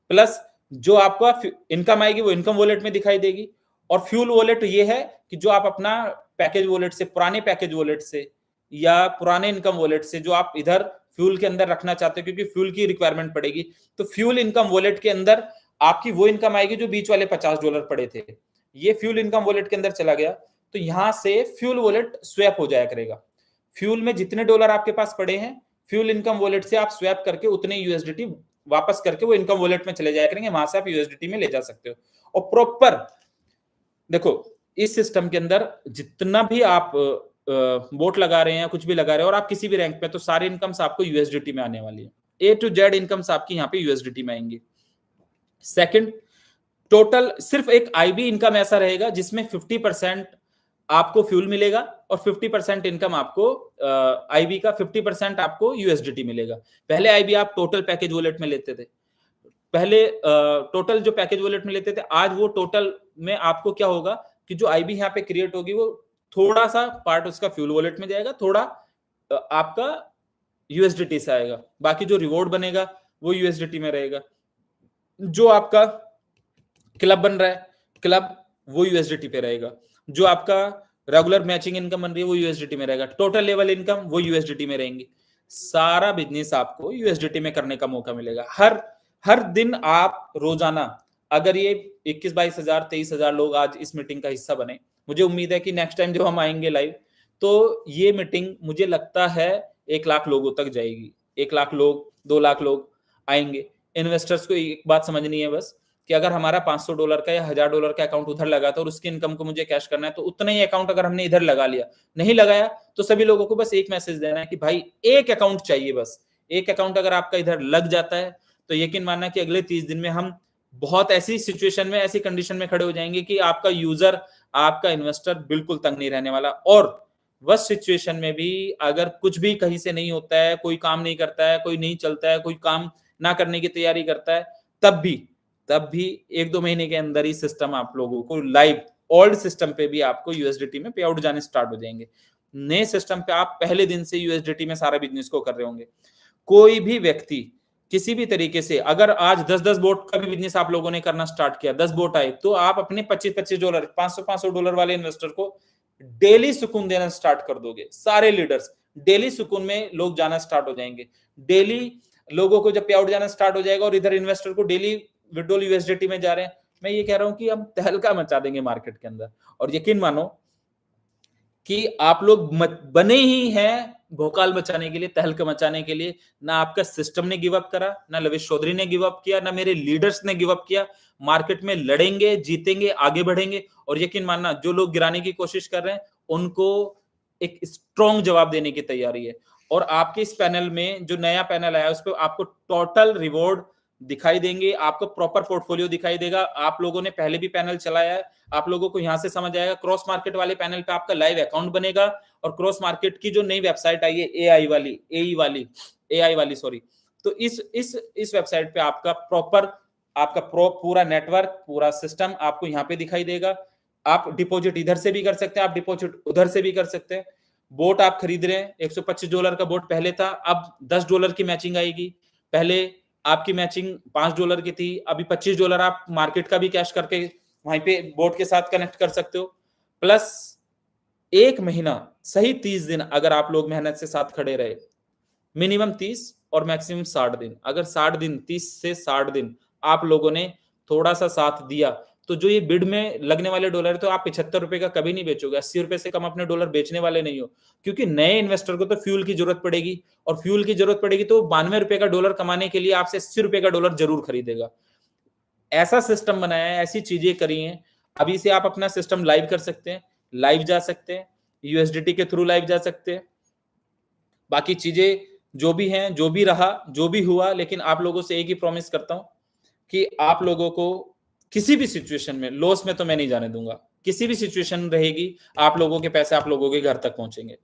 प्लस जो आपका इनकम आएगी वो इनकम वॉलेट में दिखाई देगी। और फ्यूल वॉलेट ये है कि जो आप अपना पैकेज वॉलेट से, पुराने पैकेज वॉलेट से या पुराने इनकम वॉलेट से जो आप इधर फ्यूल के अंदर रखना चाहते हो क्योंकि फ्यूल की रिक्वायरमेंट पड़ेगी, तो फ्यूल इनकम वॉलेट के अंदर आपकी वो इनकम आएगी जो बीच वाले $50 पड़े थे, ये फ्यूल इनकम वॉलेट के अंदर चला गया। तो यहां से फ्यूल वॉलेट स्वैप हो जाया करेगा। फ्यूल में जितने डॉलर आपके पास पड़े हैं, फ्यूल इनकम वॉलेट से आप स्वैप करके उतने यूएसडीटी वापस करके वो इनकम वॉलेट में चले जाया करेंगे, वहां से आप यूएसडीटी में ले जा सकते हो। और प्रॉपर देखो, इस सिस्टम के अंदर जितना भी आप वोट लगा रहे हैं, कुछ भी लगा रहे हैं और आप किसी भी रैंक पे, तो सारे इनकम्स आपको यूएसडीटी में आने वाली है। ए टू जेड इनकम्स आपकी यहाँ पे यूएसडीटी में आएंगी। सेकंड, टोटल सिर्फ एक आईबी इनकम ऐसा रहेगा जिसमें 50% आपको फ्यूल मिलेगा और 50% इनकम आपको आईबी का 50% आपको यूएसडीटी मिलेगा। पहले आईबी आप टोटल पैकेज वॉलेट में लेते थे, पहले टोटल जो पैकेज वॉलेट में लेते थे, आज वो टोटल में आपको क्या होगा कि जो आईबी यहाँ पे क्रिएट होगी वो थोड़ा सा पार्ट उसका फ्यूल वॉलेट में जाएगा, थोड़ा आपका यूएसडीटी से आएगा, बाकी जो रिवॉर्ड बनेगा वो यूएसडीटी में रहेगा। जो आपका क्लब बन रहा है, क्लब वो यूएसडीटी पे रहेगा। जो आपका रेगुलर मैचिंग इनकम बन रही है वो यूएसडीटी में रहेगा। टोटल लेवल इनकम वो यूएसडीटी में रहेंगी। सारा बिजनेस आपको यूएसडीटी में करने का मौका मिलेगा। हर दिन आप रोजाना, अगर ये 21-22 हजार 23 हजार लोग आज इस मीटिंग का हिस्सा बने, मुझे उम्मीद है कि नेक्स्ट टाइम जब हम आएंगे लाइव तो ये मीटिंग मुझे लगता है 1 लाख लोगों तक जाएगी। 1 लाख लोग, 2 लाख लोग आएंगे। इन्वेस्टर्स को एक बात समझनी है बस कि अगर हमारा $500 का या $1000 का अकाउंट उधर लगा था और उसकी इनकम को मुझे कैश करना है, तो उतना ही अकाउंट अगर हमने इधर लगा लिया, नहीं लगाया तो सभी लोगों को बस एक मैसेज देना है कि भाई एक अकाउंट चाहिए। बस एक अकाउंट अगर आपका इधर लग जाता है तो यकीन मानना कि अगले 30 दिन में हम बहुत ऐसी सिचुएशन में, ऐसी कंडीशन में खड़े हो जाएंगे कि आपका यूजर, आपका इन्वेस्टर बिल्कुल तंग नहीं रहने वाला। और वर्स्ट सिचुएशन में भी अगर कुछ भी कहीं से नहीं होता है, कोई काम नहीं करता है, कोई नहीं चलता है, कोई काम ना करने की तैयारी करता है, तब भी 1-2 महीने के अंदर ही सिस्टम आप लोगों को लाइव, ओल्ड सिस्टम पे भी आपको यूएसडीटी में पे आउट जाने स्टार्ट हो जाएंगे। नए सिस्टम पे आप पहले दिन से यूएसडीटी में सारा बिजनेस को कर रहे होंगे। कोई भी व्यक्ति किसी भी तरीके से, अगर आज 10-10 बोट का भी बिजनेस आप लोगों ने करना स्टार्ट किया, 10 बोट आए, तो आप अपने $25-25, $500-500 वाले इन्वेस्टर को डेली सुकून देना स्टार्ट कर दोगे। सारे लीडर्स डेली सुकून में लोग जाना स्टार्ट हो जाएंगे। डेली लोगों को जब पे आउट जाना स्टार्ट हो जाएगा और इधर इन्वेस्टर को डेली विड्रॉल यूएसडीटी में जा रहे हैं, मैं ये कह रहा हूं कि हम तहलका मचा देंगे मार्केट के अंदर। और यकीन मानो कि आप लोग बने ही हैं भोकाल मचाने के लिए, तहलका मचाने के लिए। ना आपका सिस्टम ने गिव अप करा, ना लवेश चौधरी ने गिव अप किया, ना मेरे लीडर्स ने गिव अप किया। मार्केट में लड़ेंगे, जीतेंगे, आगे बढ़ेंगे। और यकीन मानना, जो लोग गिराने की कोशिश कर रहे हैं उनको एक स्ट्रॉन्ग जवाब देने की तैयारी है। और आपके इस पैनल में जो नया पैनल आया, उस पर आपको टोटल रिवॉर्ड दिखाई देंगे, आपको प्रॉपर पोर्टफोलियो दिखाई देगा। आप लोगों ने पहले भी पैनल चलाया है, आप लोगों को यहां से समझ आएगा। क्रॉस मार्केट वाले पैनल पे आपका लाइव अकाउंट बनेगा और क्रॉस मार्केट की जो नई वेबसाइट आई है एआई वाली सॉरी, तो इस वेबसाइट पे आपका पूरा नेटवर्क, पूरा सिस्टम आपको यहाँ पे दिखाई देगा। आप डिपॉजिट इधर से भी कर सकते हैं, आप डिपॉजिट उधर से भी कर सकते हैं। बोट आप खरीद रहे हैं, $125 का बोट पहले था, अब $10 की मैचिंग आएगी। पहले आपकी मैचिंग $5 की थी, अभी $25 आप मार्केट का भी कैश करके वहीं पे बोट के साथ कनेक्ट कर सकते हो। प्लस 1 महीना सही 30 दिन अगर आप लोग मेहनत से साथ खड़े रहे, मिनिमम 30 और मैक्सिमम 60 दिन, अगर 60 दिन, 30 से 60 दिन आप लोगों ने थोड़ा सा साथ दिया, तो जो ये बिड में लगने वाले डॉलर है, तो आप 75 रुपए का कभी नहीं बेचोगे, 80 रुपए से कम अपने डॉलर बेचने वाले नहीं हो, क्योंकि नए इन्वेस्टर को तो फ्यूल की जरूरत पड़ेगी, और फ्यूल की जरूरत पड़ेगी तो 92 रुपए का डॉलर कमाने के लिए आपसे 80 रुपए का डॉलर जरूर खरीदेगा। ऐसा सिस्टम बनाया है, ऐसी चीजें करी हैं। अभी से आप अपना सिस्टम लाइव कर सकते हैं, लाइव जा सकते हैं, यूएसडीटी के थ्रू लाइव जा सकते हैं। बाकी चीजें जो भी हैं, जो भी रहा, जो भी हुआ, लेकिन आप लोगों से एक ही प्रॉमिस करता हूं कि आप लोगों को किसी भी सिचुएशन में, लॉस में तो मैं नहीं जाने दूंगा, किसी भी सिचुएशन रहेगी, आप लोगों के पैसे आप लोगों के घर तक पहुंचेंगे।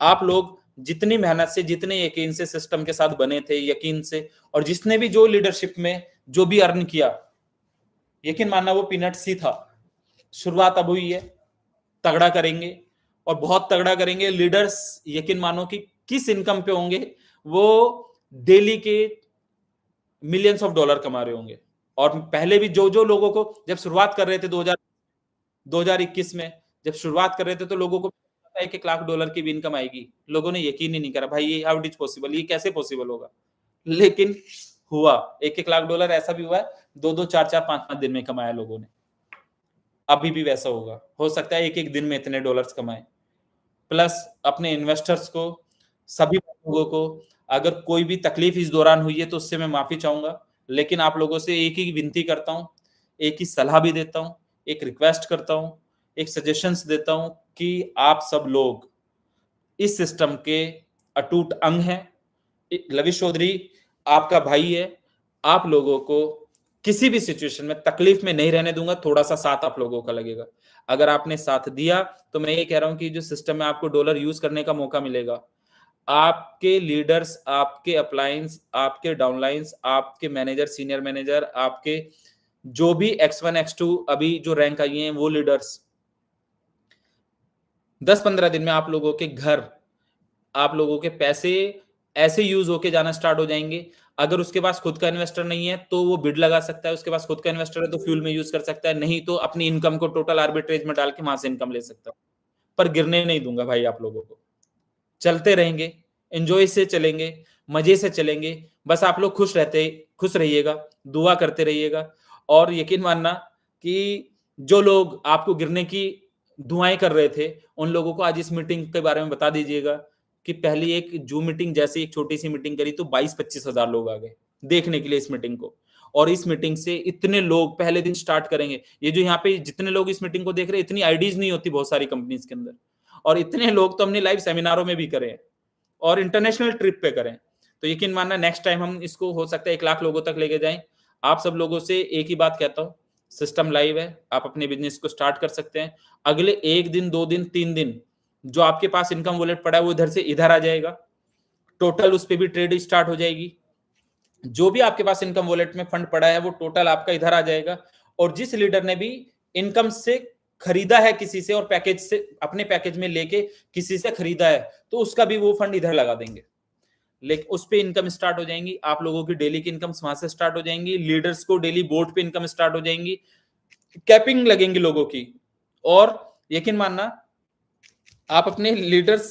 आप लोग जितनी मेहनत से, जितने यकीन से सिस्टम के साथ बने थे, यकीन से, और जिसने भी जो लीडरशिप में जो भी अर्न किया, यकीन मानना वो पीनट्स ही था। शुरुआत अब हुई है, तगड़ा करेंगे और बहुत तगड़ा करेंगे। लीडर्स यकीन मानो कि किस इनकम पे होंगे, वो डेली के मिलियंस ऑफ डॉलर कमा रहे होंगे। और पहले भी जो जो लोगों को जब शुरुआत कर रहे थे 2021 में जब शुरुआत कर रहे थे, तो लोगों को 1-1 लाख डॉलर की भी इनकम आएगी। लोगों ने यकीन ही नहीं करा, भाई ये हाउ इट इज पॉसिबल, ये कैसे पॉसिबल होगा, लेकिन हुआ। 1-1 लाख डॉलर ऐसा भी हुआ है 2-2, 4-4, 5-5 दिन में कमाया लोगों ने। अभी भी वैसा होगा, हो सकता है 1-1 दिन में इतने डॉलर्स कमाए। प्लस अपने इन्वेस्टर्स को, सभी लोगों को, अगर कोई भी तकलीफ इस दौरान हुई है तो उससे मैं माफी चाहूंगा, लेकिन आप लोगों से एक ही विनती करता हूं, एक ही सलाह भी देता हूं, एक रिक्वेस्ट करता हूं, एक सजेशंस देता हूं कि आप सब लोग इस सिस्टम के अटूट अंग हैं। लविश चौधरी आपका भाई है, आप लोगों को किसी भी सिचुएशन में तकलीफ में नहीं रहने दूंगा, थोड़ा सा साथ आप लोगों का लगेगा। अगर आपने साथ दिया तो मैं ये कह रहा हूं कि जो सिस्टम में आपको डॉलर यूज करने का मौका मिलेगा, आपके लीडर्स, आपके अपलायंस, आपके डाउनलाइंस, आपके मैनेजर, सीनियर मैनेजर, आपके जो भी X1 X2 अभी जो रैंक आई हैं, वो लीडर्स 10-15 दिन में आप लोगों के घर, आप लोगों के पैसे ऐसे यूज होके जाना स्टार्ट हो जाएंगे। अगर उसके पास खुद का इन्वेस्टर नहीं है तो वो बिड लगा सकता है, उसके पास खुद का इन्वेस्टर है तो फ्यूल में यूज कर सकता है, नहीं तो अपनी इनकम को टोटल आर्बिट्रेज में डाल के वहां से इनकम ले सकता है। पर गिरने नहीं दूंगा भाई आप लोगों को, चलते रहेंगे, एंजॉय से चलेंगे, मजे से चलेंगे। बस आप लोग खुश रहिएगा, दुआ करते रहिएगा, और यकीन मानना कि जो लोग आपको गिरने की दुआएं कर रहे थे, उन लोगों को आज इस मीटिंग के बारे में बता दीजिएगा कि पहली एक जूम मीटिंग, जैसे एक छोटी सी मीटिंग करी तो 22-25 हजार लोग आ गए देखने के लिए इस मीटिंग को। और इस मीटिंग से इतने लोग पहले दिन स्टार्ट करेंगे। ये जो यहाँ पे जितने लोग इस मीटिंग को देख रहे हैं, इतनी आईडीज नहीं होती बहुत सारी कंपनीज के अंदर, और इतने लोग तो हमने लाइव सेमिनारों में भी करे हैं और इंटरनेशनल ट्रिप पे करें। तो यकीन मानना नेक्स्ट टाइम हम इसको हो सकता है 1 लाख लोगों तक लेके जाएं। आप सब लोगों से एक ही बात कहता हूं, सिस्टम लाइव है, आप अपने बिजनेस को स्टार्ट कर सकते हैं। अगले 1 दिन, 2 दिन, 3 दिन जो आपके पास इनकम वॉलेट पड़ा है वो इधर से इधर आ जाएगा, टोटल उस पर भी ट्रेड स्टार्ट हो जाएगी। जो भी आपके पास इनकम वॉलेट में फंड पड़ा है वो टोटल आपका इधर आ जाएगा। और जिस लीडर ने भी इनकम से खरीदा है किसी से, और पैकेज से अपने पैकेज में लेके किसी से खरीदा है, तो उसका भी वो फंड इधर लगा देंगे, लेकिन उस पे इनकम स्टार्ट हो जाएंगी। आप लोगों की डेली की इनकम वहां से स्टार्ट हो जाएंगी, लीडर्स को डेली बोर्ड पे इनकम स्टार्ट हो जाएंगी, कैपिंग लगेंगी लोगों की। और यकीन मानना आप अपने लीडर्स,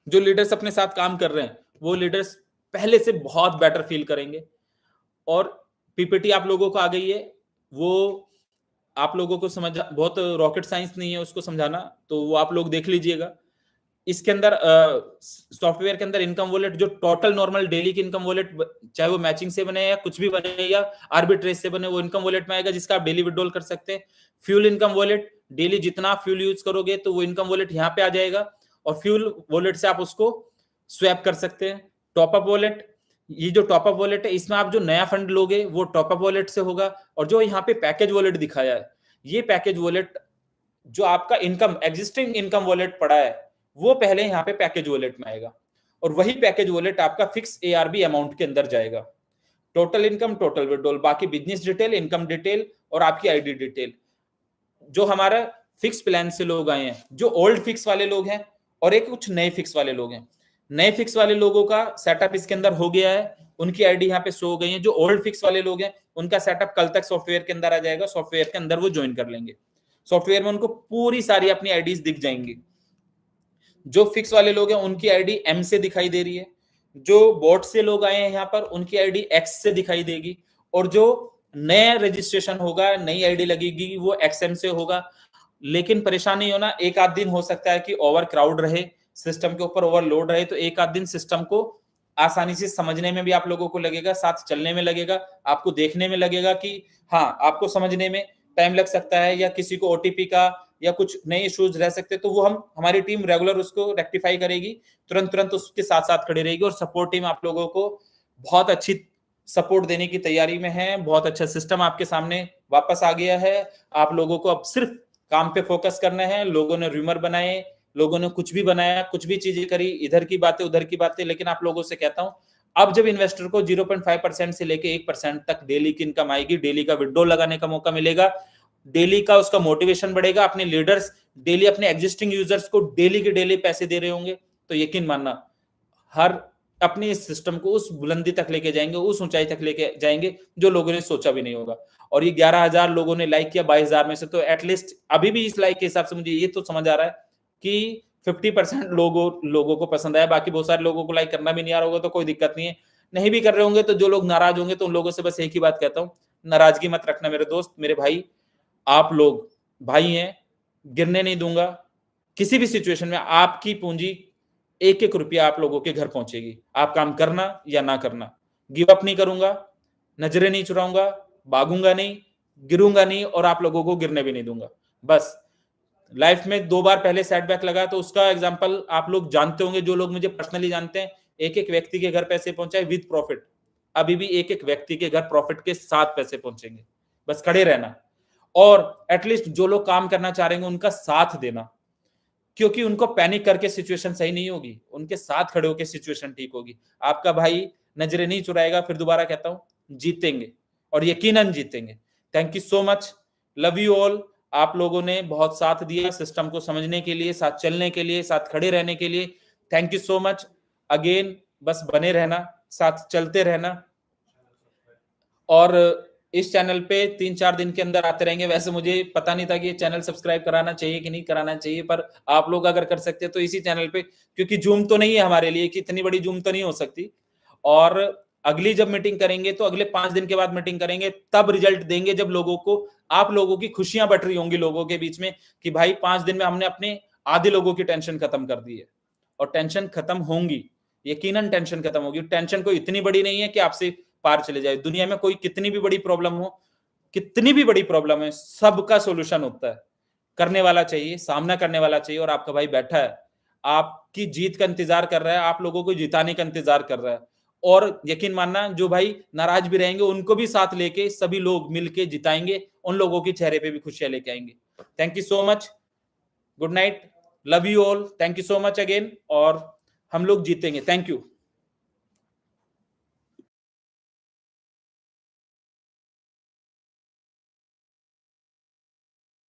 जो लीडर्स अपने साथ काम कर रहे हैं, वो लीडर्स पहले से बहुत बेटर फील करेंगे। और पीपीटी आप लोगों को आ गई है, वो आप लोगों को समझ, बहुत रॉकेट साइंस नहीं है उसको समझाना, तो वो आप लोग देख लीजिएगा। इसके अंदर सॉफ्टवेयर के अंदर इनकम वॉलेट, जो टोटल नॉर्मल डेली की इनकम वॉलेट, चाहे वो मैचिंग से बने या कुछ भी बने या आर्बिट्रेज से बने, वो इनकम वॉलेट में आएगा, जिसका आप डेली विड्रॉल कर सकते हैं। फ्यूल इनकम वॉलेट, डेली जितना फ्यूल यूज करोगे तो वो इनकम वॉलेट यहाँ पे आ जाएगा, और फ्यूल वॉलेट से आप उसको स्वैप कर सकते हैं। टॉपअप वॉलेट, ये जो टॉपअप वॉलेट है, इसमें आप जो नया फंड लोगे वो टॉपअप वॉलेट से होगा। और जो यहाँ पे पैकेज वॉलेट दिखाया है, ये पैकेज वॉलेट जो आपका इनकम, एग्जिस्टिंग इनकम वॉलेट पड़ा है, वो पहले यहाँ पे पैकेज वॉलेट में आएगा, और वही पैकेज वॉलेट आपका फिक्स ARB अमाउंट के अंदर जाएगा। टोटल इनकम, टोटल विड्रॉल, बाकी बिजनेस डिटेल, इनकम डिटेल और आपकी आईडी डिटेल। जो हमारा फिक्स प्लान से लोग आए हैं, जो ओल्ड फिक्स वाले लोग हैं, और एक कुछ नए फिक्स वाले लोग हैं। नए फिक्स वाले लोगों का सेटअप इसके अंदर हो गया है, उनकी आईडी यहाँ पे शो हो गई है। जो ओल्ड फिक्स वाले लोग हैं, उनका सेटअप कल तक सॉफ्टवेयर के अंदर आ जाएगा, सॉफ्टवेयर के अंदर वो ज्वाइन कर लेंगे। सॉफ्टवेयर में उनको पूरी सारी अपनी आईडीज दिख जाएंगी। जो फिक्स वाले लोग हैं उनकी आईडी M से दिखाई दे रही है, जो बोट से लोग आए हैं यहाँ पर उनकी आईडी X से दिखाई देगी, और जो नया रजिस्ट्रेशन होगा, नई आईडी लगेगी, वो एक्सएम से होगा। लेकिन परेशान नहीं होना, एक आध दिन हो सकता है कि ओवर क्राउड रहे, सिस्टम के ऊपर ओवरलोड रहे, तो एक आध दिन सिस्टम को आसानी से समझने में भी आप लोगों को लगेगा, साथ चलने में लगेगा, आपको देखने में लगेगा कि हाँ, आपको समझने में टाइम लग सकता है, या किसी को ओटीपी का या कुछ नए इश्यूज रह सकते हैं, तो वो हमारी टीम रेगुलर उसको रेक्टिफाई करेगी, तुरंत उसके साथ साथ खड़ी रहेगी। और सपोर्ट टीम आप लोगों को बहुत अच्छी सपोर्ट देने की तैयारी में है। बहुत अच्छा सिस्टम आपके सामने वापस आ गया है। आप लोगों को अब सिर्फ काम पे फोकस करना है। लोगों ने रूमर बनाए, लोगों ने कुछ भी बनाया, कुछ भी चीजें करी, इधर की बातें उधर की बातें, लेकिन आप लोगों से कहता हूं, अब जब इन्वेस्टर को 0.5% से लेके 1% तक डेली की इनकम आएगी, डेली का विड्रॉल लगाने का मौका मिलेगा, डेली का उसका मोटिवेशन बढ़ेगा, अपने लीडर्स डेली अपने एग्जिस्टिंग यूजर्स को डेली के डेली पैसे दे रहे होंगे, तो यकीन मानना हर अपने इस सिस्टम को उस बुलंदी तक लेके जाएंगे, उस ऊंचाई तक लेके जाएंगे जो लोगों ने सोचा भी नहीं होगा। और ये 11,000 लोगों ने लाइक किया 22,000 में से, तो एटलीस्ट अभी भी इस लाइक के हिसाब से मुझे ये तो समझ आ रहा है कि 50% लोगों को पसंद आया। बाकी बहुत सारे लोगों को लाइक करना भी नहीं आ रहा होगा तो कोई दिक्कत नहीं है, नहीं भी कर रहे होंगे तो जो लोग नाराज होंगे तो उन लोगों से बस एक ही बात कहता हूं, नाराजगी मत रखना मेरे दोस्त, मेरे भाई। आप लोग भाई हैं, गिरने नहीं दूंगा किसी भी सिचुएशन में। आपकी पूंजी एक एक रुपया आप लोगों के घर पहुंचेगी, आप काम करना या ना करना। गिव अप नहीं करूंगा, नजरें नहीं चुराऊंगा, भागूंगा नहीं, गिरूंगा नहीं, और आप लोगों को गिरने भी नहीं दूंगा। बस लाइफ में 2 बार पहले सेटबैक लगा तो उसका एग्जांपल आप लोग जानते होंगे, जो लोग मुझे पर्सनली जानते हैं। एक एक व्यक्ति के घर पैसे पहुंचाए विद प्रॉफिट, अभी भी एक एक व्यक्ति के घर प्रॉफिट के साथ पैसे पहुंचेंगे। बस खड़े रहना, और एटलीस्ट जो लोग काम करना चाह रहे हैं उनका साथ देना, क्योंकि उनको पैनिक करके सिचुएशन सही नहीं होगी, उनके साथ खड़े होकर सिचुएशन ठीक होगी। आपका भाई नजरें नहीं चुराएगा, फिर दोबारा कहता हूं, जीतेंगे और यकीनन जीतेंगे। Thank you so much, love you all. आप लोगों ने बहुत साथ दिया सिस्टम को समझने के लिए, साथ चलने के लिए, साथ खड़े रहने के लिए। Thank you so much again. बस बने रहना, साथ चलते रहना, और इस चैनल पे 3-4 दिन के अंदर आते रहेंगे। वैसे मुझे पता नहीं था कि ये चैनल सब्सक्राइब कराना चाहिए कि नहीं कराना चाहिए, पर आप लोग अगर कर सकते हैं तो इसी चैनल पे, क्योंकि जूम तो नहीं है हमारे लिए कि इतनी बड़ी जूम तो नहीं हो सकती। और अगली जब मीटिंग करेंगे तो अगले 5 दिन के बाद मीटिंग करेंगे, तब रिजल्ट देंगे जब लोगों को, आप लोगों की खुशियां बट रही होंगी लोगों के बीच में कि भाई 5 दिन में हमने अपने आधे लोगों की टेंशन खत्म कर दी है। और टेंशन खत्म होंगी, यकीनन टेंशन खत्म होगी। टेंशन कोई इतनी बड़ी नहीं है कि आपसे पार चले जाए। दुनिया में कोई कितनी भी बड़ी प्रॉब्लम हो, कितनी भी बड़ी प्रॉब्लम है, सबका सॉल्यूशन होता है। करने वाला चाहिए, सामना करने वाला चाहिए, और आपका भाई बैठा है, आपकी जीत का इंतजार कर रहा है, आप लोगों को जिताने का इंतजार कर रहा है। और यकीन मानना, जो भाई नाराज भी रहेंगे उनको भी साथ लेके सभी लोग मिलके जिताएंगे, उन लोगों के चेहरे पे भी खुशियां लेके आएंगे। Thank you so much, good night, love you all, thank you so much again, और हम लोग जीतेंगे। Thank you.